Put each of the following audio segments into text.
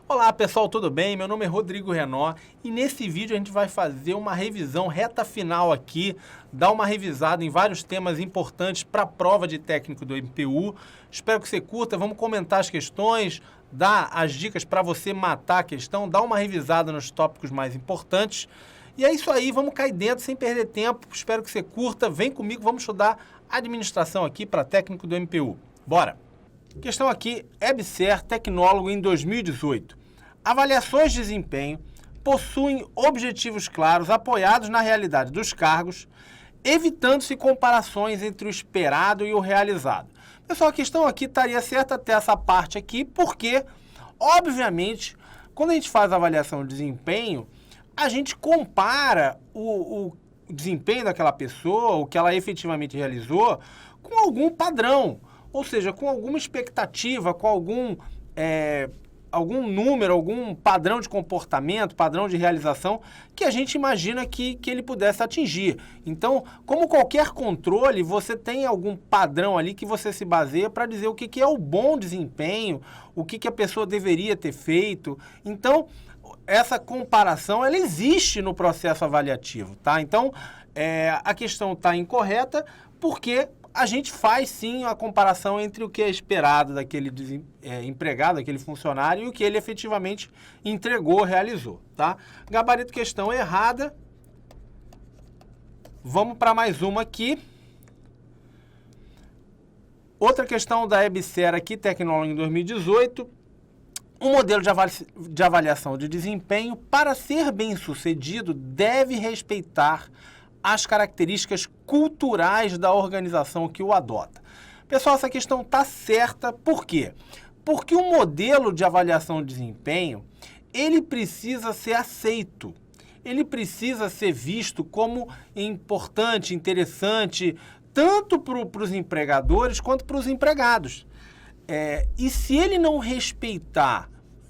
Olá pessoal, tudo bem? Meu nome é Rodrigo Renó e nesse vídeo a gente vai fazer uma revisão reta final aqui, dar uma revisada em vários temas importantes para a prova de técnico do MPU. Espero que você curta, vamos comentar as questões, dar as dicas para você matar a questão, dar uma revisada nos tópicos mais importantes. E é isso aí, vamos cair dentro sem perder tempo, espero que você curta, vem comigo, vamos estudar administração aqui para técnico do MPU. Bora! Questão aqui, EBSER Tecnólogo em 2018. Avaliações de desempenho possuem objetivos claros apoiados na realidade dos cargos, evitando-se comparações entre o esperado e o realizado. Pessoal, a questão aqui estaria certa até essa parte aqui, porque, obviamente, quando a gente faz a avaliação de desempenho, a gente compara o desempenho daquela pessoa, o que ela efetivamente realizou, com algum padrão. Ou seja, com alguma expectativa, com algum número, algum padrão de comportamento, padrão de realização que a gente imagina que ele pudesse atingir. Então, como qualquer controle, você tem algum padrão ali que você se baseia para dizer o que é o bom desempenho, o que a pessoa deveria ter feito. Então, essa comparação, ela existe no processo avaliativo, tá? Então, a questão está incorreta porque a gente faz sim a comparação entre o que é esperado daquele empregado, daquele funcionário e o que ele efetivamente entregou, realizou, tá? Gabarito questão errada. Vamos para mais uma aqui. Outra questão da EBSER aqui, Tecnólogo em 2018. Um modelo de avaliação de desempenho, para ser bem sucedido, deve respeitar as características culturais da organização que o adota. Pessoal, essa questão está certa, por quê? Porque o modelo de avaliação de desempenho, ele precisa ser aceito, ele precisa ser visto como importante, interessante, tanto para os empregadores quanto para os empregados. E se ele não respeitar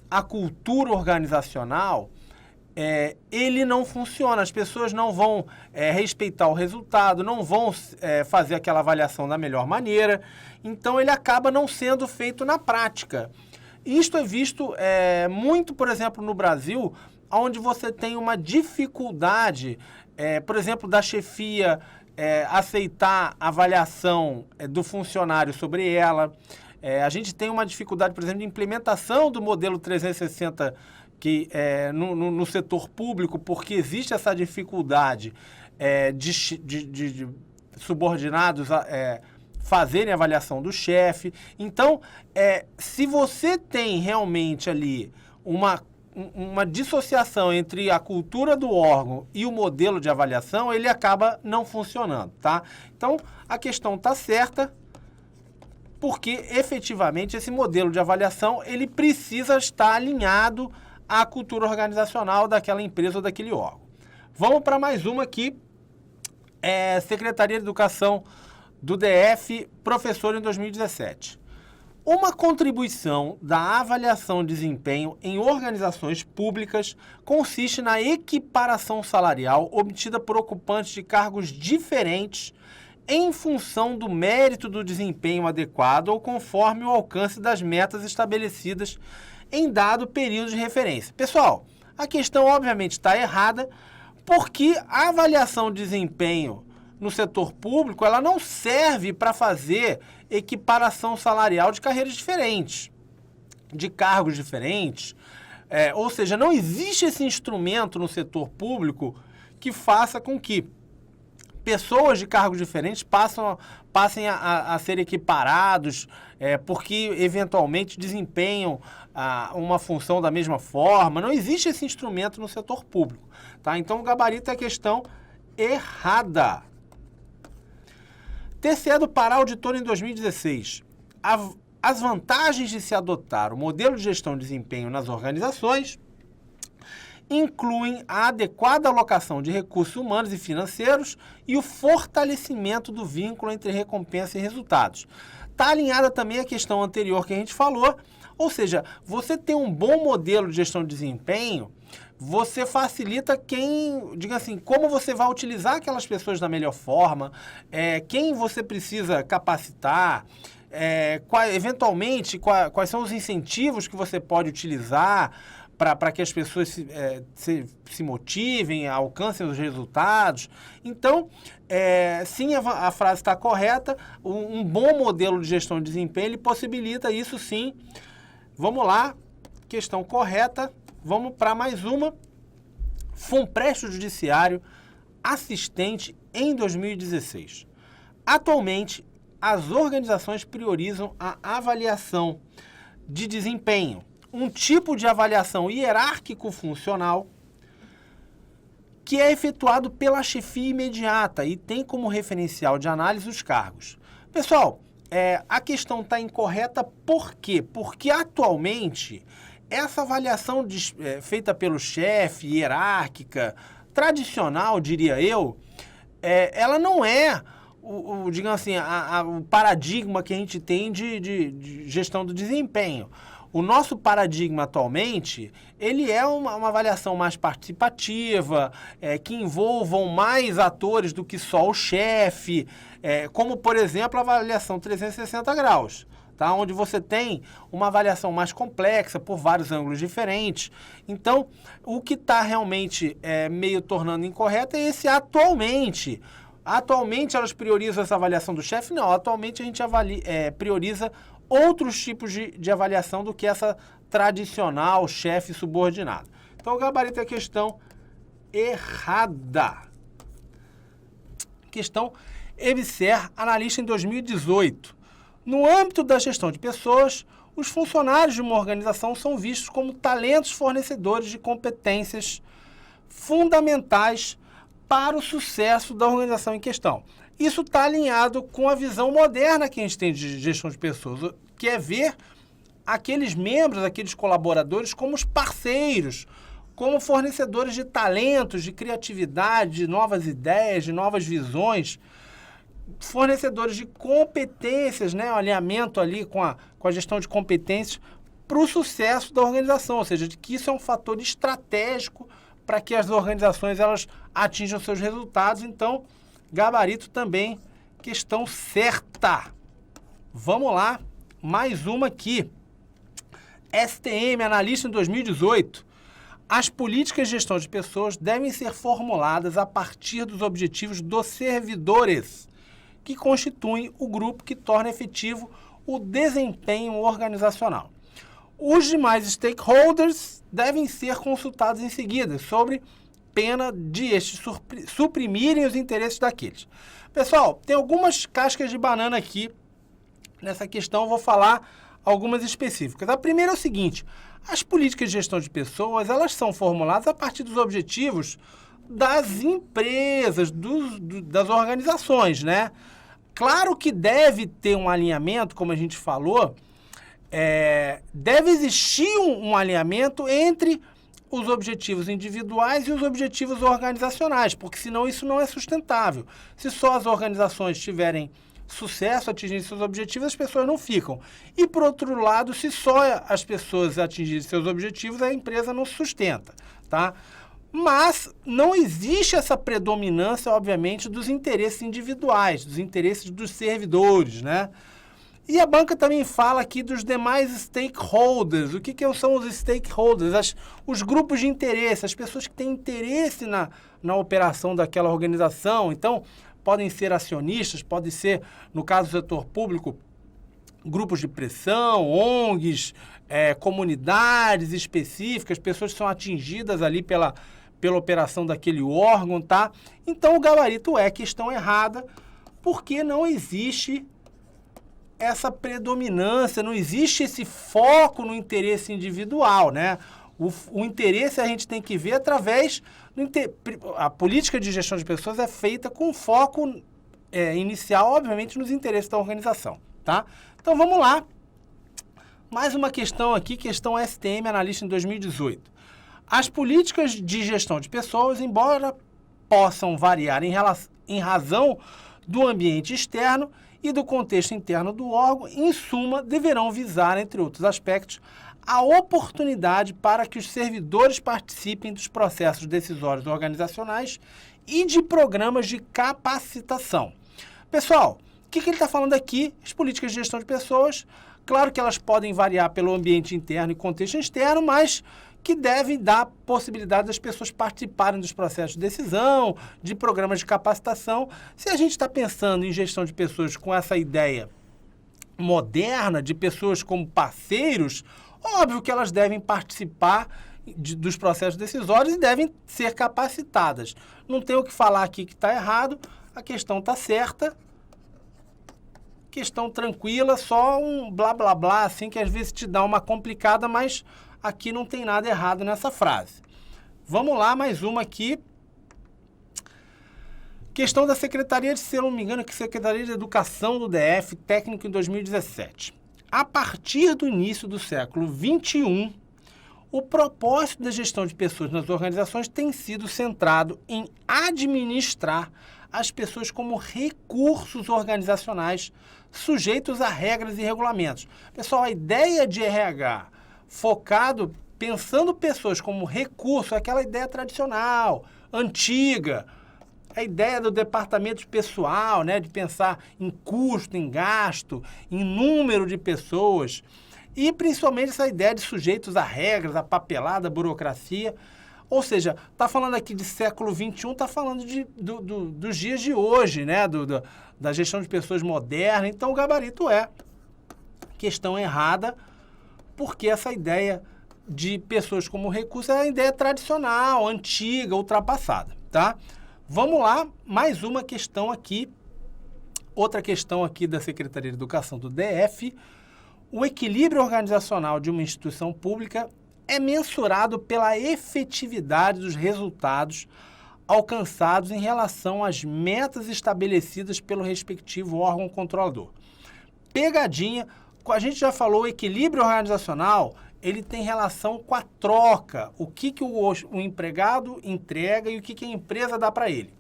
a cultura organizacional, ele não funciona, as pessoas não vão respeitar o resultado, não vão fazer aquela avaliação da melhor maneira, então ele acaba não sendo feito na prática. Isto é visto muito, por exemplo, no Brasil, onde você tem uma dificuldade, por exemplo, da chefia aceitar a avaliação do funcionário sobre ela. A gente tem uma dificuldade, por exemplo, de implementação do modelo 360 no setor público, porque existe essa dificuldade de subordinados fazerem avaliação do chefe. Então, se você tem realmente ali uma dissociação entre a cultura do órgão e o modelo de avaliação, ele acaba não funcionando, tá? Então, a questão está certa, porque efetivamente esse modelo de avaliação ele precisa estar alinhado à cultura organizacional daquela empresa ou daquele órgão. Vamos para mais uma aqui, Secretaria de Educação do DF, professor em 2017. Uma contribuição da avaliação de desempenho em organizações públicas consiste na equiparação salarial obtida por ocupantes de cargos diferentes em função do mérito do desempenho adequado ou conforme o alcance das metas estabelecidas em dado período de referência. Pessoal, a questão obviamente está errada, porque a avaliação de desempenho no setor público, ela não serve para fazer equiparação salarial de carreiras diferentes, de cargos diferentes. Ou seja, não existe esse instrumento no setor público que faça com que pessoas de cargos diferentes passem a ser equiparados, porque eventualmente desempenham uma função da mesma forma. Não existe esse instrumento no setor público, tá? Então o gabarito é a questão errada. TCE do Pará Auditor em 2016. As vantagens de se adotar o modelo de gestão de desempenho nas organizações incluem a adequada alocação de recursos humanos e financeiros e o fortalecimento do vínculo entre recompensa e resultados. Está alinhada também a questão anterior que a gente falou, ou seja, você tem um bom modelo de gestão de desempenho, você facilita como você vai utilizar aquelas pessoas da melhor forma, quem você precisa capacitar, eventualmente, quais são os incentivos que você pode utilizar para que as pessoas se motivem, alcancem os resultados. Então, sim, a frase está correta. Um bom modelo de gestão de desempenho, ele possibilita isso sim. Vamos lá, questão correta. Vamos para mais uma. FUNPREST Judiciário assistente em 2016. Atualmente, as organizações priorizam a avaliação de desempenho, um tipo de avaliação hierárquico-funcional que é efetuado pela chefia imediata e tem como referencial de análise os cargos. Pessoal, a questão está incorreta por quê? Porque atualmente essa avaliação feita pelo chefe, hierárquica, tradicional, diria eu, ela não é digamos assim, o paradigma que a gente tem de gestão do desempenho. O nosso paradigma atualmente, ele é uma avaliação mais participativa, que envolvam mais atores do que só o chefe, como, por exemplo, a avaliação 360 graus, tá? Onde você tem uma avaliação mais complexa, por vários ângulos diferentes. Então, o que está realmente meio tornando incorreto é esse atualmente. Atualmente, elas priorizam essa avaliação do chefe? Não, atualmente a gente prioriza outros tipos de avaliação do que essa tradicional chefe subordinado. Então, o gabarito é a questão errada. Questão EBSER, analista em 2018. No âmbito da gestão de pessoas, os funcionários de uma organização são vistos como talentos fornecedores de competências fundamentais para o sucesso da organização em questão. Isso está alinhado com a visão moderna que a gente tem de gestão de pessoas, que é ver aqueles membros, aqueles colaboradores como os parceiros, como fornecedores de talentos, de criatividade, de novas ideias, de novas visões, fornecedores de competências, né, o alinhamento ali com a gestão de competências para o sucesso da organização, ou seja, de que isso é um fator estratégico para que as organizações elas atinjam seus resultados. Então, gabarito também, questão certa. Vamos lá, mais uma aqui. STM, analista em 2018. As políticas de gestão de pessoas devem ser formuladas a partir dos objetivos dos servidores, que constituem o grupo que torna efetivo o desempenho organizacional. Os demais stakeholders devem ser consultados em seguida, sobre pena de estes suprimirem os interesses daqueles. Pessoal, tem algumas cascas de banana aqui nessa questão, eu vou falar algumas específicas. A primeira é o seguinte: as políticas de gestão de pessoas, elas são formuladas a partir dos objetivos das empresas, das organizações, né? Claro que deve ter um alinhamento, como a gente falou, deve existir um alinhamento entre os objetivos individuais e os objetivos organizacionais, porque senão isso não é sustentável. Se só as organizações tiverem sucesso, atingirem seus objetivos, as pessoas não ficam. E, por outro lado, se só as pessoas atingirem seus objetivos, a empresa não se sustenta, tá? Mas não existe essa predominância, obviamente, dos interesses individuais, dos interesses dos servidores, né? E a banca também fala aqui dos demais stakeholders. O que são os stakeholders? Os grupos de interesse, as pessoas que têm interesse na operação daquela organização. Então, podem ser acionistas, podem ser, no caso do setor público, grupos de pressão, ONGs, comunidades específicas, pessoas que são atingidas ali pela operação daquele órgão, tá? Então, o gabarito é questão errada, porque não existe essa predominância, não existe esse foco no interesse individual, né? O interesse a gente tem que ver através a política de gestão de pessoas é feita com foco inicial, obviamente, nos interesses da organização, tá? Então, vamos lá. Mais uma questão aqui, questão STM, analista em 2018. As políticas de gestão de pessoas, embora possam variar em razão do ambiente externo e do contexto interno do órgão, em suma, deverão visar, entre outros aspectos, a oportunidade para que os servidores participem dos processos decisórios organizacionais e de programas de capacitação. Pessoal, O que ele está falando aqui? As políticas de gestão de pessoas, claro que elas podem variar pelo ambiente interno e contexto externo, mas que devem dar possibilidade das pessoas participarem dos processos de decisão, de programas de capacitação. Se a gente está pensando em gestão de pessoas com essa ideia moderna, de pessoas como parceiros, óbvio que elas devem participar dos processos decisórios e devem ser capacitadas. Não tem o que falar aqui que está errado, a questão está certa, questão tranquila, só um blá blá blá, assim, que às vezes te dá uma complicada, mas aqui não tem nada errado nessa frase. Vamos lá, mais uma aqui. Questão da Secretaria se eu não me engano, que Secretaria de Educação do DF, técnico em 2017. A partir do início do século XXI, o propósito da gestão de pessoas nas organizações tem sido centrado em administrar as pessoas como recursos organizacionais sujeitos a regras e regulamentos. Pessoal, a ideia de RH focado, pensando pessoas como recurso, aquela ideia tradicional, antiga, a ideia do departamento de pessoal, né, de pensar em custo, em gasto, em número de pessoas, e principalmente essa ideia de sujeitos a regras, a papelada, a burocracia. Ou seja, está falando aqui de século XXI, está falando dos dias de hoje, né, da gestão de pessoas moderna. Então, o gabarito é questão errada, porque essa ideia de pessoas como recurso é a ideia tradicional, antiga, ultrapassada, tá? Vamos lá, mais uma questão aqui, outra questão aqui da Secretaria de Educação do DF. O equilíbrio organizacional de uma instituição pública é mensurado pela efetividade dos resultados alcançados em relação às metas estabelecidas pelo respectivo órgão controlador. Pegadinha, a gente já falou, o equilíbrio organizacional, ele tem relação com a troca, o que o empregado entrega e o que a empresa dá para ele.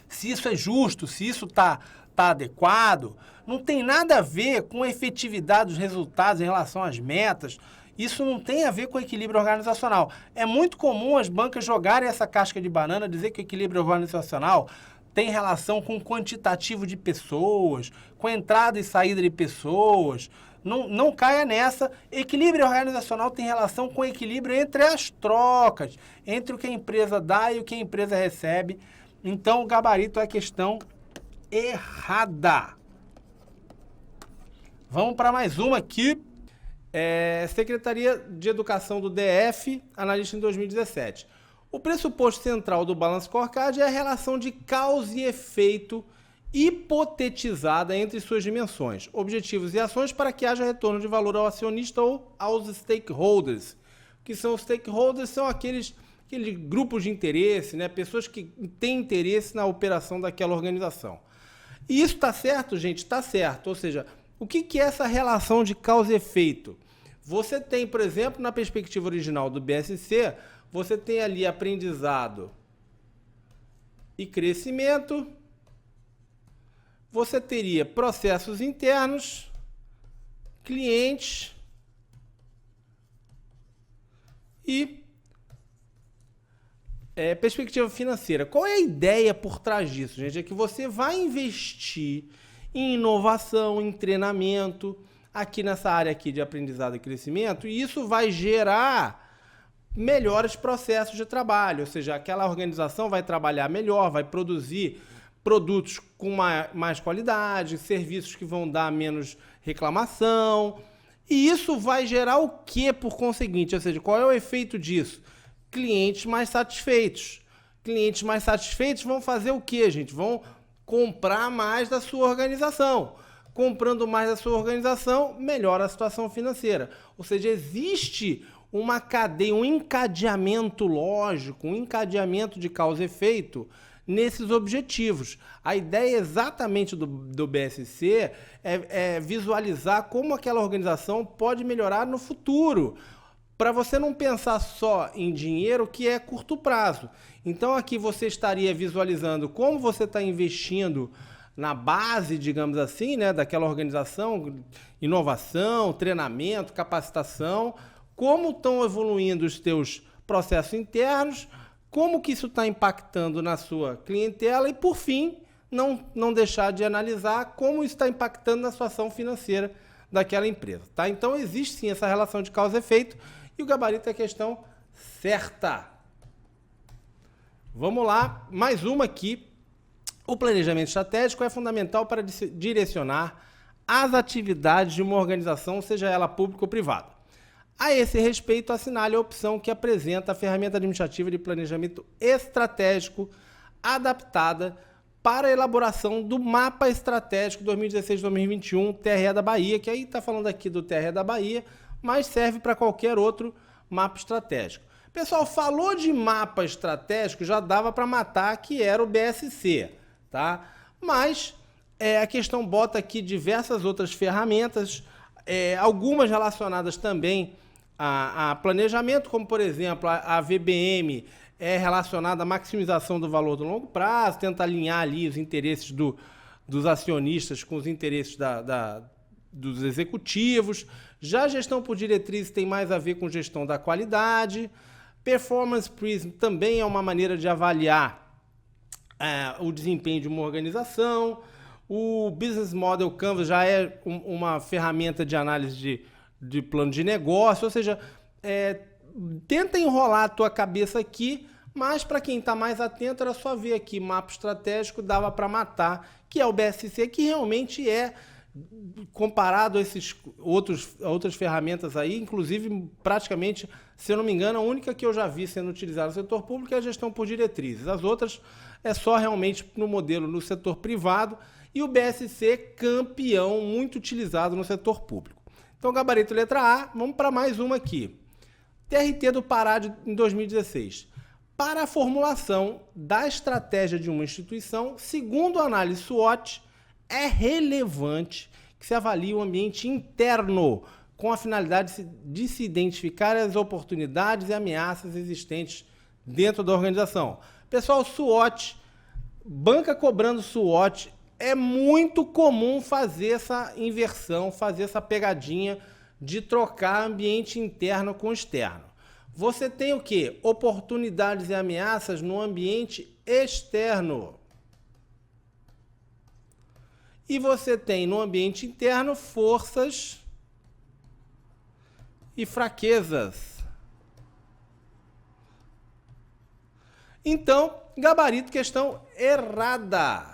Se isso é justo, se isso está adequado, não tem nada a ver com a efetividade dos resultados em relação às metas. Isso não tem a ver com equilíbrio organizacional. É muito comum as bancas jogarem essa casca de banana, dizer que o equilíbrio organizacional tem relação com o quantitativo de pessoas, com a entrada e saída de pessoas. Não caia nessa. Equilíbrio organizacional tem relação com o equilíbrio entre as trocas, entre o que a empresa dá e o que a empresa recebe. Então, o gabarito é a questão errada. Vamos para mais uma aqui. Secretaria de Educação do DF, analista em 2017. O pressuposto central do Balance Scorecard é a relação de causa e efeito hipotetizada entre suas dimensões, objetivos e ações para que haja retorno de valor ao acionista ou aos stakeholders. O que são os stakeholders? São aqueles grupos de interesse, né? Pessoas que têm interesse na operação daquela organização. E isso está certo, gente? Está certo. Ou seja, o que é essa relação de causa e efeito? Você tem, por exemplo, na perspectiva original do BSC, você tem ali aprendizado e crescimento. Você teria processos internos, clientes e perspectiva financeira. Qual é a ideia por trás disso, gente? É que você vai investir em inovação, em treinamento, aqui nessa área aqui de aprendizado e crescimento, e isso vai gerar melhores processos de trabalho, ou seja, aquela organização vai trabalhar melhor, vai produzir produtos com mais qualidade, serviços que vão dar menos reclamação, e isso vai gerar o que por conseguinte? Ou seja, qual é o efeito disso? Clientes mais satisfeitos. Clientes mais satisfeitos vão fazer o que, gente? Vão comprar mais da sua organização. Comprando mais da sua organização, melhora a situação financeira. Ou seja, existe uma cadeia, um encadeamento lógico, um encadeamento de causa e efeito nesses objetivos. A ideia exatamente do BSC é visualizar como aquela organização pode melhorar no futuro, para você não pensar só em dinheiro, que é curto prazo. Então aqui você estaria visualizando como você está investindo na base, digamos assim, né, daquela organização, inovação, treinamento, capacitação, como estão evoluindo os teus processos internos, como que isso está impactando na sua clientela e, por fim, não deixar de analisar como isso está impactando na situação financeira daquela empresa. Tá? Então, existe sim essa relação de causa e efeito e o gabarito é a questão certa. Vamos lá, mais uma aqui. O planejamento estratégico é fundamental para direcionar as atividades de uma organização, seja ela pública ou privada. A esse respeito, assinale a opção que apresenta a ferramenta administrativa de planejamento estratégico adaptada para a elaboração do Mapa Estratégico 2016-2021 TRE da Bahia, que aí está falando aqui do TRE da Bahia, mas serve para qualquer outro mapa estratégico. Pessoal, falou de mapa estratégico, já dava para matar que era o BSC, tá? Mas a questão bota aqui diversas outras ferramentas, algumas relacionadas também a planejamento, como por exemplo a VBM é relacionada à maximização do valor do longo prazo, tenta alinhar ali os interesses dos acionistas com os interesses dos executivos. Já a gestão por diretrizes tem mais a ver com gestão da qualidade. Performance Prism também é uma maneira de avaliar o desempenho de uma organização. O Business Model Canvas já é uma ferramenta de análise de plano de negócio, ou seja, tenta enrolar a tua cabeça aqui, mas para quem está mais atento era só ver aqui, mapa estratégico dava para matar, que é o BSC, que realmente comparado a esses outras ferramentas aí, inclusive praticamente, se eu não me engano, a única que eu já vi sendo utilizada no setor público é a gestão por diretrizes. As outras é só realmente no modelo no setor privado e o BSC campeão, muito utilizado no setor público. Então, gabarito letra A, vamos para mais uma aqui. TRT do Pará em 2016. Para a formulação da estratégia de uma instituição, segundo a análise SWOT, é relevante que se avalie o ambiente interno com a finalidade de se identificar as oportunidades e ameaças existentes dentro da organização. Pessoal, SWOT, banca cobrando SWOT, é muito comum fazer essa inversão, fazer essa pegadinha de trocar ambiente interno com externo. Você tem o quê? Oportunidades e ameaças no ambiente externo. E você tem no ambiente interno forças e fraquezas. Então, gabarito, questão errada.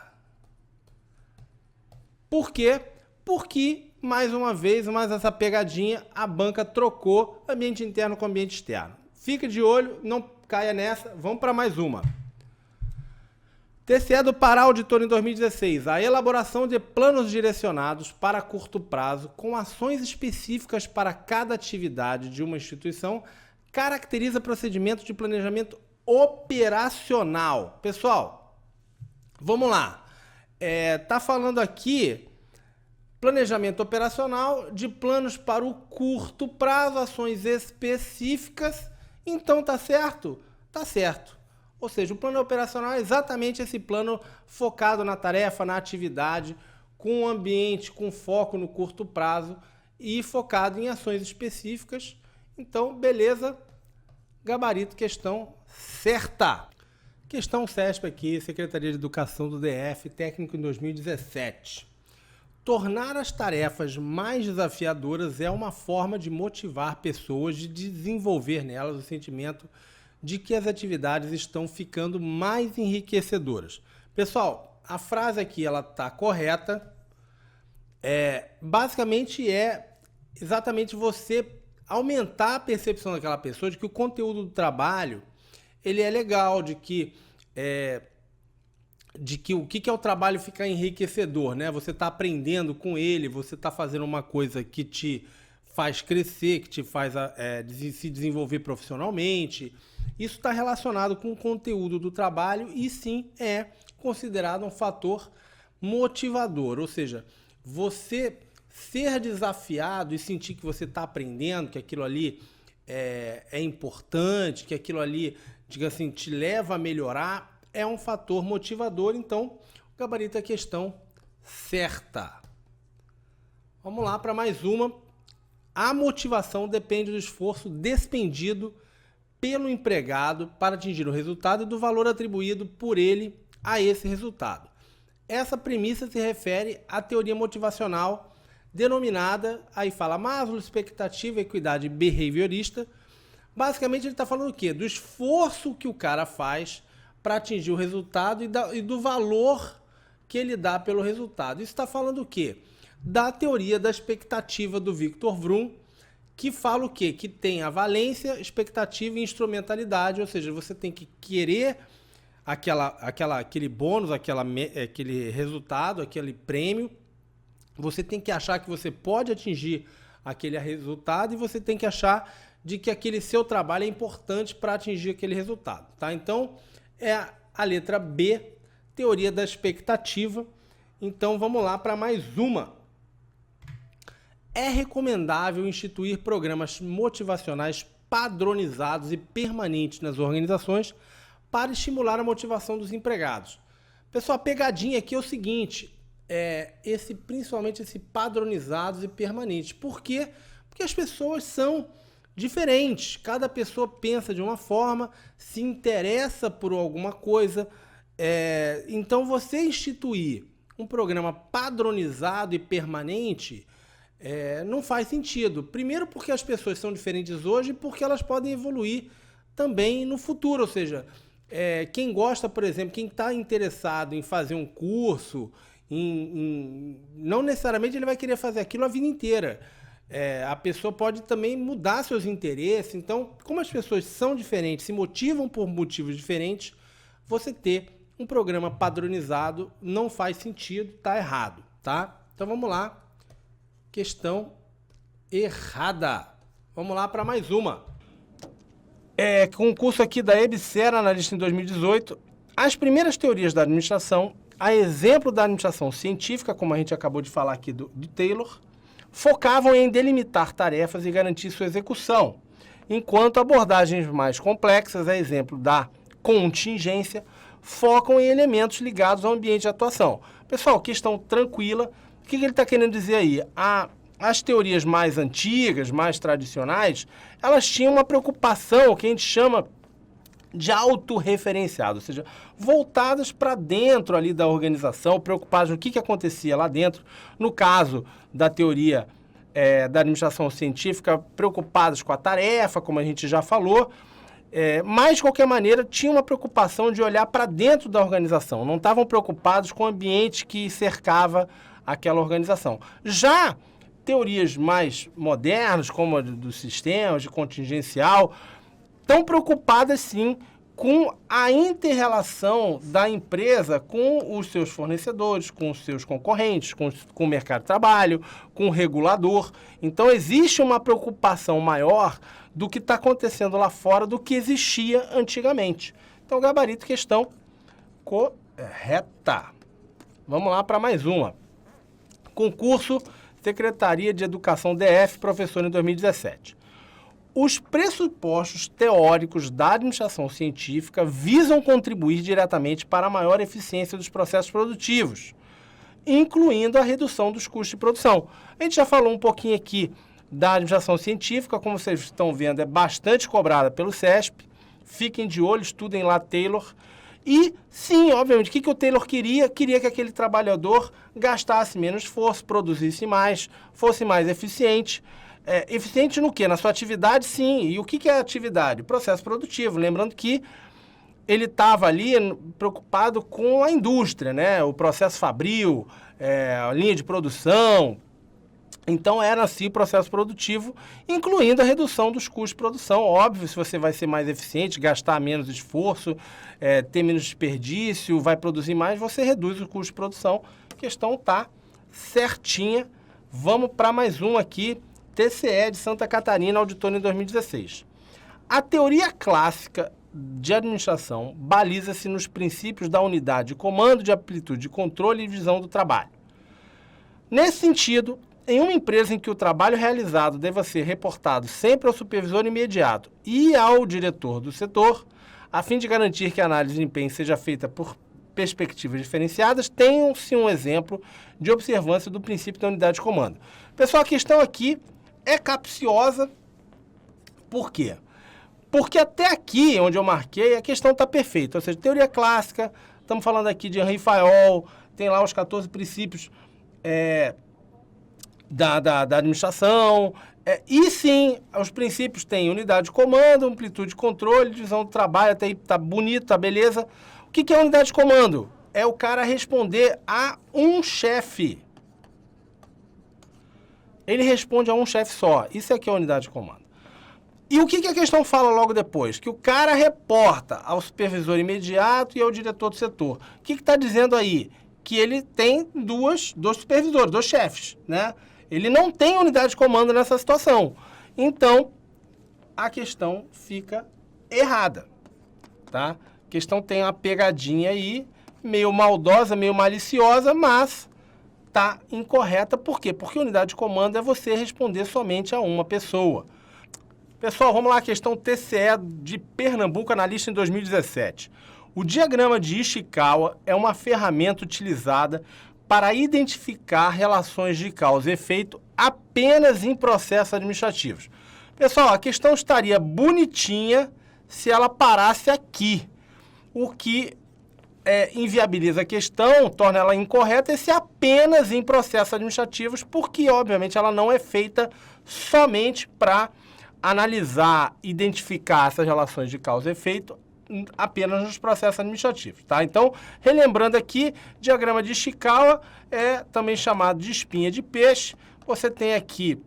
Por quê? Porque, mais uma vez, mais essa pegadinha, a banca trocou ambiente interno com ambiente externo. Fica de olho, não caia nessa. Vamos para mais uma. TCE do Pará auditor em 2016. A elaboração de planos direcionados para curto prazo com ações específicas para cada atividade de uma instituição caracteriza procedimento de planejamento operacional. Pessoal, vamos lá. Tá falando aqui planejamento operacional de planos para o curto prazo, ações específicas. Então tá certo? Tá certo. Ou seja, o plano operacional é exatamente esse plano focado na tarefa, na atividade, com um ambiente, com foco no curto prazo e focado em ações específicas. Então, beleza, gabarito, questão certa. Questão CESP aqui, Secretaria de Educação do DF, técnico em 2017. Tornar as tarefas mais desafiadoras é uma forma de motivar pessoas, de desenvolver nelas o sentimento de que as atividades estão ficando mais enriquecedoras. Pessoal, a frase aqui ela está correta. Basicamente é exatamente você aumentar a percepção daquela pessoa de que o conteúdo do trabalho ele é legal, de que o que é o trabalho ficar enriquecedor, né? Você está aprendendo com ele, você está fazendo uma coisa que te faz crescer, que te faz se desenvolver profissionalmente. Isso está relacionado com o conteúdo do trabalho e sim é considerado um fator motivador. Ou seja, você ser desafiado e sentir que você está aprendendo, que aquilo ali é importante, que aquilo ali, diga assim, te leva a melhorar, é um fator motivador. Então, o gabarito é a questão certa. Vamos lá para mais uma. A motivação depende do esforço despendido pelo empregado para atingir o resultado e do valor atribuído por ele a esse resultado. Essa premissa se refere à teoria motivacional denominada, aí fala Maslow, expectativa, equidade behaviorista. Basicamente ele está falando o quê? Do esforço que o cara faz para atingir o resultado e do valor que ele dá pelo resultado. Isso está falando o quê? Da teoria da expectativa do Victor Vroom, que fala o quê? Que tem a valência, expectativa e instrumentalidade, ou seja, você tem que querer aquele bônus, aquele resultado, aquele prêmio, você tem que achar que você pode atingir aquele resultado e você tem que achar de que aquele seu trabalho é importante para atingir aquele resultado, tá? Então, é a letra B, teoria da expectativa. Então, vamos lá para mais uma. É recomendável instituir programas motivacionais padronizados e permanentes nas organizações para estimular a motivação dos empregados. Pessoal, a pegadinha aqui é o seguinte, principalmente esse padronizados e permanentes. Por quê? Porque as pessoas são diferentes, cada pessoa pensa de uma forma, se interessa por alguma coisa, então você instituir um programa padronizado e permanente não faz sentido. Primeiro porque as pessoas são diferentes hoje e porque elas podem evoluir também no futuro, ou seja, quem gosta, por exemplo, quem está interessado em fazer um curso, não necessariamente ele vai querer fazer aquilo a vida inteira. A pessoa pode também mudar seus interesses. Então, como as pessoas são diferentes, se motivam por motivos diferentes, você ter um programa padronizado não faz sentido, tá errado, tá? Então vamos lá, questão errada. Vamos lá para mais uma. Concurso aqui da EBSER, analista em 2018, as primeiras teorias da administração, a exemplo da administração científica, como a gente acabou de falar aqui do Taylor, focavam em delimitar tarefas e garantir sua execução, enquanto abordagens mais complexas, a exemplo da contingência, focam em elementos ligados ao ambiente de atuação. Pessoal, questão tranquila. O que ele está querendo dizer aí? As teorias mais antigas, mais tradicionais, elas tinham uma preocupação que a gente chama de autorreferenciado, ou seja, voltadas para dentro ali da organização, preocupadas no que acontecia lá dentro. No caso da teoria da administração científica, preocupadas com a tarefa, como a gente já falou, mas, de qualquer maneira, tinha uma preocupação de olhar para dentro da organização, não estavam preocupados com o ambiente que cercava aquela organização. Já teorias mais modernas, como a dos sistemas, de contingencial, estão preocupadas, sim, com a inter-relação da empresa com os seus fornecedores, com os seus concorrentes, com o mercado de trabalho, com o regulador. Então, existe uma preocupação maior do que está acontecendo lá fora do que existia antigamente. Então, gabarito, questão correta. Vamos lá para mais uma. Concurso Secretaria de Educação DF, professor em 2017. Os pressupostos teóricos da administração científica visam contribuir diretamente para a maior eficiência dos processos produtivos, incluindo a redução dos custos de produção. A gente já falou um pouquinho aqui da administração científica, como vocês estão vendo, é bastante cobrada pelo CESP. Fiquem de olho, estudem lá Taylor. E, sim, obviamente, o que o Taylor queria? Queria que aquele trabalhador gastasse menos esforço, produzisse mais, fosse mais eficiente. Eficiente no quê? Na sua atividade, sim. E o que é atividade? Processo produtivo. Lembrando que ele estava ali preocupado com a indústria, né? O processo fabril, a linha de produção. Então, era assim o processo produtivo, incluindo a redução dos custos de produção. Óbvio, se você vai ser mais eficiente, gastar menos esforço, ter menos desperdício, vai produzir mais, você reduz o custo de produção. A questão está certinha. Vamos para mais um aqui. TCE de Santa Catarina, auditor em 2016. A teoria clássica de administração baliza-se nos princípios da unidade de comando, de amplitude de controle e divisão do trabalho. Nesse sentido, em uma empresa em que o trabalho realizado deva ser reportado sempre ao supervisor imediato e ao diretor do setor, a fim de garantir que a análise de desempenho seja feita por perspectivas diferenciadas, tenham-se um exemplo de observância do princípio da unidade de comando. Pessoal, a questão aqui é capciosa. Por quê? Porque até aqui, onde eu marquei, a questão está perfeita. Ou seja, teoria clássica, estamos falando aqui de Henri Fayol, tem lá os 14 princípios da administração. E sim, os princípios têm unidade de comando, amplitude de controle, divisão do trabalho, até aí tá bonito, tá beleza. O que é unidade de comando? É o cara responder a um chefe. Ele responde a um chefe só. Isso aqui é a unidade de comando. E o que a questão fala logo depois? Que o cara reporta ao supervisor imediato e ao diretor do setor. O que está dizendo aí? Que ele tem dois supervisores, dois chefes, né? Ele não tem unidade de comando nessa situação. Então, a questão fica errada, tá? A questão tem uma pegadinha aí, meio maldosa, meio maliciosa, mas tá incorreta. Por quê? Porque unidade de comando é você responder somente a uma pessoa. Pessoal, vamos lá, a questão TCE de Pernambuco, analista em 2017. O diagrama de Ishikawa é uma ferramenta utilizada para identificar relações de causa e efeito apenas em processos administrativos. Pessoal, a questão estaria bonitinha se ela parasse aqui, o que inviabiliza a questão, torna ela incorreta, esse apenas em processos administrativos, porque, obviamente, ela não é feita somente para analisar, identificar essas relações de causa e efeito apenas nos processos administrativos, tá? Então, relembrando aqui, diagrama de Ishikawa é também chamado de espinha de peixe. Você tem aqui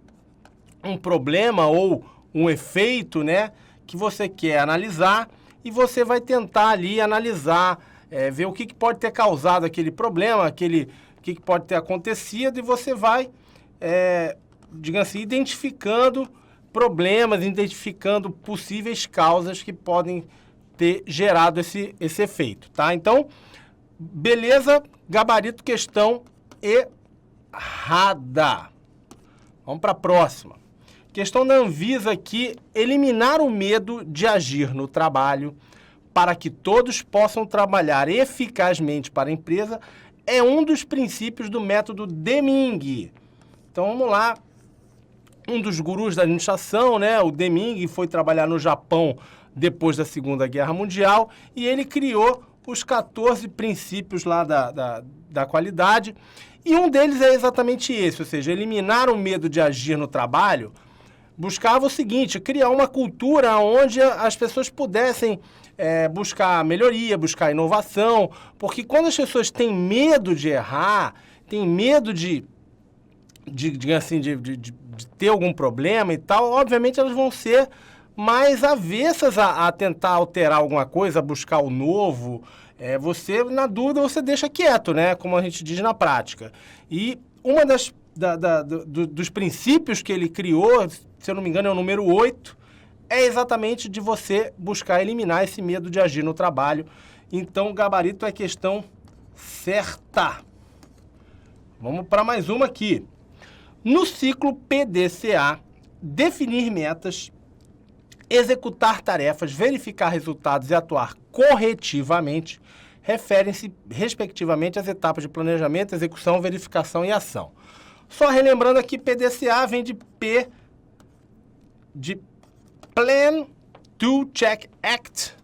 um problema ou um efeito, né, que você quer analisar e você vai tentar ali analisar, ver o que pode ter causado aquele problema, o que pode ter acontecido e você vai, digamos assim, identificando problemas, identificando possíveis causas que podem ter gerado esse efeito, tá? Então, beleza, gabarito, questão errada. Vamos para a próxima. Questão da Anvisa aqui, eliminar o medo de agir no trabalho para que todos possam trabalhar eficazmente para a empresa é um dos princípios do método Deming. Então, vamos lá. Um dos gurus da administração, né, o Deming, foi trabalhar no Japão depois da Segunda Guerra Mundial e ele criou os 14 princípios lá da qualidade e um deles é exatamente esse, ou seja, eliminar o medo de agir no trabalho, buscava o seguinte, criar uma cultura onde as pessoas pudessem buscar melhoria, buscar inovação, porque quando as pessoas têm medo de errar, têm medo de ter algum problema e tal, obviamente elas vão ser mais avessas a tentar alterar alguma coisa, a buscar o novo. Você, na dúvida, você deixa quieto, né? Como a gente diz na prática. E uma dos princípios que ele criou, se eu não me engano é o número 8, é exatamente de você buscar eliminar esse medo de agir no trabalho. Então, o gabarito é a questão certa. Vamos para mais uma aqui. No ciclo PDCA, definir metas, executar tarefas, verificar resultados e atuar corretivamente referem-se, respectivamente, às etapas de planejamento, execução, verificação e ação. Só relembrando aqui, PDCA vem de P, de Plan, Do, Check, Act,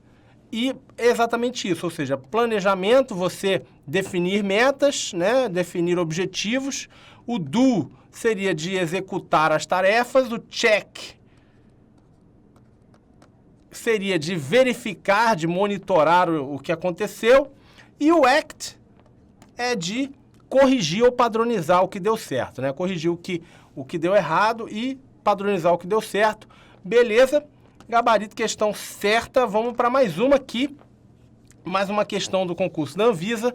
e é exatamente isso, ou seja, planejamento, você definir metas, né, definir objetivos, o Do seria de executar as tarefas, o Check seria de verificar, de monitorar o que aconteceu, e o Act é de corrigir ou padronizar o que deu certo, né? Corrigir o que deu errado e padronizar o que deu certo. Beleza? Gabarito, questão certa. Vamos para mais uma aqui. Mais uma questão do concurso da Anvisa.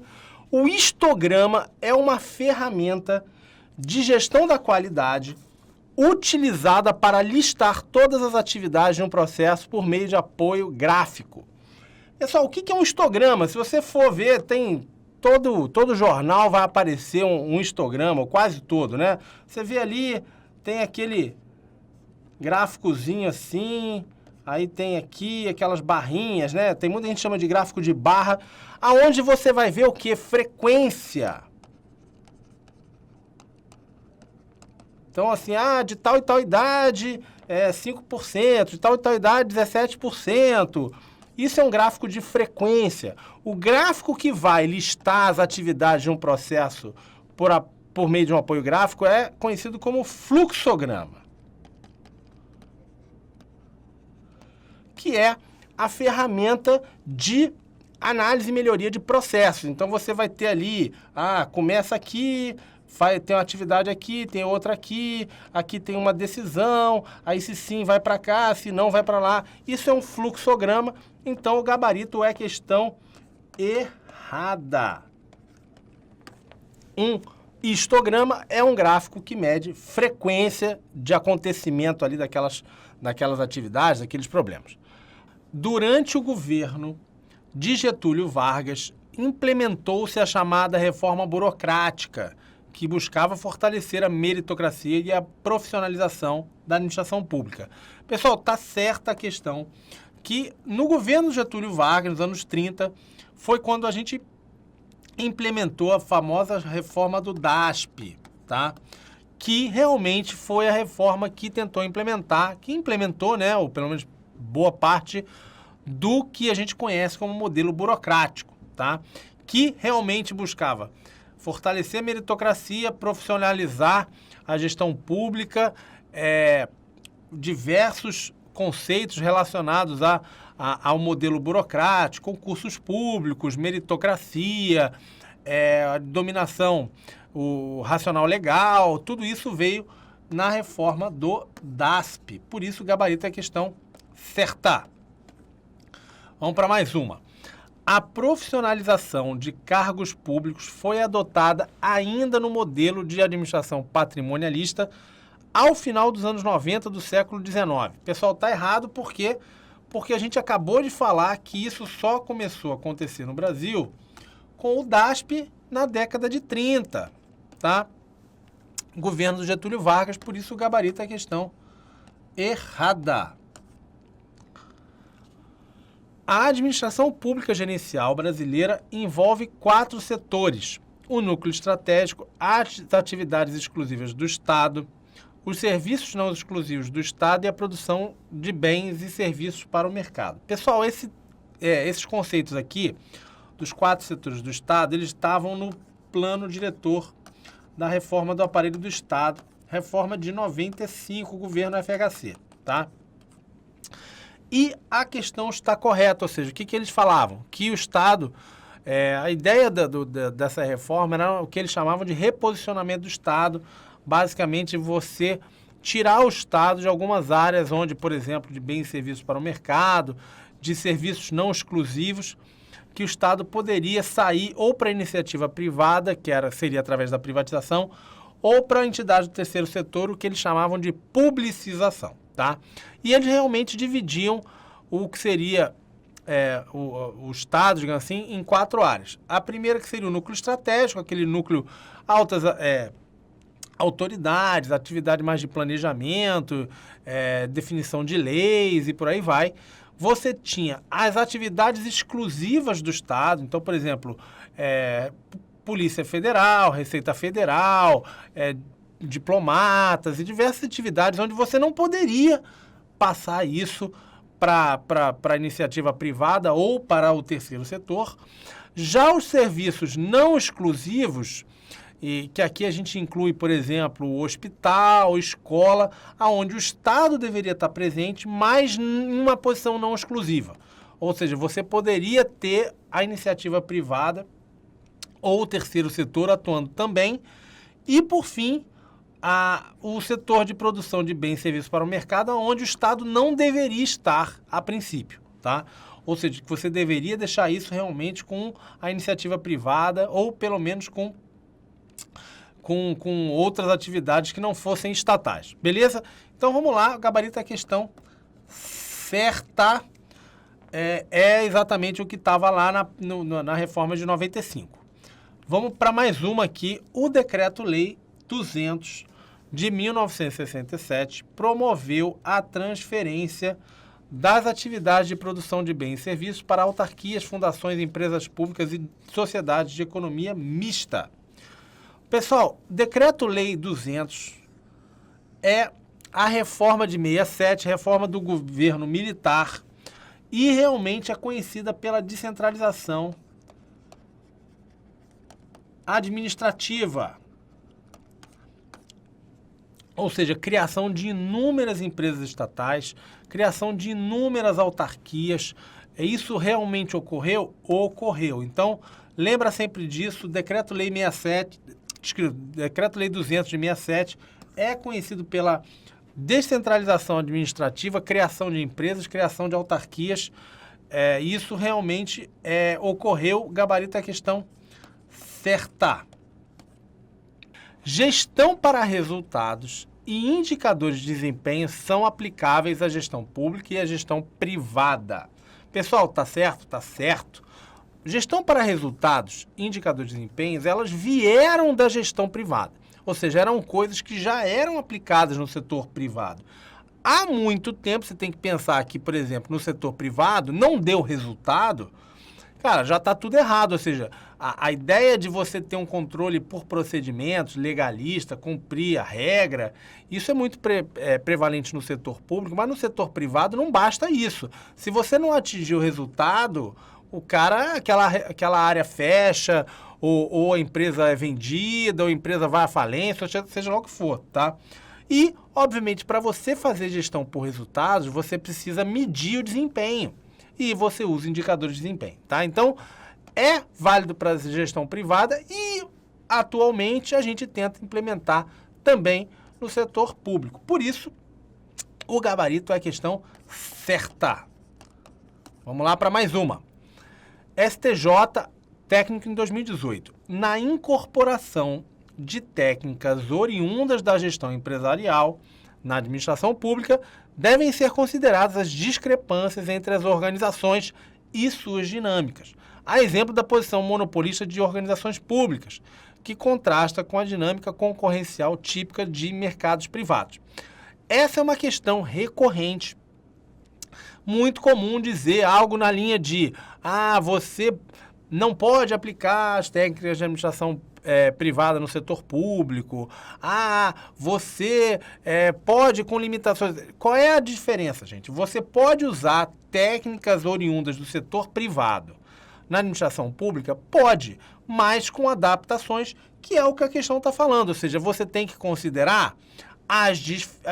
O histograma é uma ferramenta de gestão da qualidade utilizada para listar todas as atividades de um processo por meio de apoio gráfico. Pessoal, o que é um histograma? Se você for ver, tem todo jornal vai aparecer um histograma, quase todo, né? Você vê ali, tem aquele gráficozinho assim, aí tem aqui aquelas barrinhas, né? Tem muita gente que chama de gráfico de barra, aonde você vai ver o que? Frequência. Então, assim, de tal e tal idade, 5%, de tal e tal idade, 17%. Isso é um gráfico de frequência. O gráfico que vai listar as atividades de um processo por meio de um apoio gráfico é conhecido como fluxograma, que é a ferramenta de análise e melhoria de processos. Então você vai ter ali, começa aqui, tem uma atividade aqui, tem outra aqui, aqui tem uma decisão, aí se sim vai para cá, se não vai para lá. Isso é um fluxograma, então o gabarito é questão errada. Um histograma é um gráfico que mede frequência de acontecimento ali daquelas atividades, daqueles problemas. Durante o governo de Getúlio Vargas, implementou-se a chamada reforma burocrática, que buscava fortalecer a meritocracia e a profissionalização da administração pública. Pessoal, está certa a questão que no governo de Getúlio Vargas, nos anos 30, foi quando a gente implementou a famosa reforma do DASP, tá? Que realmente foi a reforma que tentou implementar, né, ou pelo menos boa parte do que a gente conhece como modelo burocrático, tá? Que realmente buscava fortalecer a meritocracia, profissionalizar a gestão pública, diversos conceitos relacionados ao modelo burocrático, concursos públicos, meritocracia, dominação, o racional legal, tudo isso veio na reforma do DASP. Por isso, o gabarito é a questão certa. Vamos para mais uma. A profissionalização de cargos públicos foi adotada ainda no modelo de administração patrimonialista ao final dos anos 90 do século XIX. Pessoal, está errado porque a gente acabou de falar que isso só começou a acontecer no Brasil com o DASP na década de 30, tá? Governo do Getúlio Vargas, por isso o gabarito é a questão errada. A administração pública gerencial brasileira envolve 4 setores: o núcleo estratégico, as atividades exclusivas do Estado, os serviços não exclusivos do Estado e a produção de bens e serviços para o mercado. Pessoal, esses conceitos aqui, dos 4 setores do Estado, eles estavam no plano diretor da reforma do aparelho do Estado, reforma de 95, governo FHC, tá? E a questão está correta, ou seja, o que eles falavam? Que o Estado, a ideia dessa reforma era o que eles chamavam de reposicionamento do Estado, basicamente você tirar o Estado de algumas áreas onde, por exemplo, de bens e serviços para o mercado, de serviços não exclusivos, que o Estado poderia sair ou para a iniciativa privada, seria através da privatização, ou para a entidade do terceiro setor, o que eles chamavam de publicização, tá? E eles realmente dividiam o que seria o Estado, digamos assim, em 4 áreas. A primeira que seria o núcleo estratégico, aquele núcleo altas autoridades, atividade mais de planejamento, definição de leis e por aí vai. Você tinha as atividades exclusivas do Estado, então, por exemplo, Polícia Federal, Receita Federal, diplomatas e diversas atividades onde você não poderia passar isso para a iniciativa privada ou para o terceiro setor. Já os serviços não exclusivos, e que aqui a gente inclui, por exemplo, o hospital, escola, onde o Estado deveria estar presente, mas em uma posição não exclusiva. Ou seja, você poderia ter a iniciativa privada ou o terceiro setor atuando também. E, por fim, o setor de produção de bens e serviços para o mercado, onde o Estado não deveria estar a princípio, tá? Ou seja, que você deveria deixar isso realmente com a iniciativa privada ou, pelo menos, com outras atividades que não fossem estatais, beleza? Então vamos lá, o gabarito da questão certa é exatamente o que estava lá na reforma de 95. Vamos para mais uma aqui. O Decreto-Lei 200 de 1967 promoveu a transferência das atividades de produção de bens e serviços para autarquias, fundações, empresas públicas e sociedades de economia mista. Pessoal, Decreto-Lei 200 é a reforma de 67, reforma do governo militar, e realmente é conhecida pela descentralização administrativa. Ou seja, criação de inúmeras empresas estatais, criação de inúmeras autarquias. Isso realmente ocorreu? Ocorreu. Então, lembra sempre disso, Decreto-Lei 67, Decreto-Lei 200 de 67 é conhecido pela descentralização administrativa, criação de empresas, criação de autarquias. Isso realmente ocorreu, gabarito a questão certa. Gestão para resultados e indicadores de desempenho são aplicáveis à gestão pública e à gestão privada. Pessoal, tá certo? Tá certo. Gestão para resultados e indicadores de desempenho, elas vieram da gestão privada. Ou seja, eram coisas que já eram aplicadas no setor privado. Há muito tempo, você tem que pensar que, por exemplo, no setor privado, não deu resultado, cara, já está tudo errado. Ou seja, a ideia de você ter um controle por procedimentos, legalista, cumprir a regra, isso é muito prevalente no setor público, mas no setor privado não basta isso. Se você não atingir o resultado, o cara, aquela área fecha, ou a empresa é vendida, ou a empresa vai à falência, seja lá o que for, tá? E, obviamente, para você fazer gestão por resultados, você precisa medir o desempenho. E você usa indicadores de desempenho, tá? Então, é válido para a gestão privada e, atualmente, a gente tenta implementar também no setor público. Por isso, o gabarito é a questão certa. Vamos lá para mais uma. STJ, técnico em 2018. Na incorporação de técnicas oriundas da gestão empresarial na administração pública, devem ser consideradas as discrepâncias entre as organizações e suas dinâmicas. A exemplo da posição monopolista de organizações públicas, que contrasta com a dinâmica concorrencial típica de mercados privados. Essa é uma questão recorrente. Muito comum dizer algo na linha de você não pode aplicar as técnicas de administração privada no setor público. Você pode com limitações. Qual é a diferença, gente? Você pode usar técnicas oriundas do setor privado na administração pública? Pode, mas com adaptações, que é o que a questão está falando. Ou seja, você tem que considerar as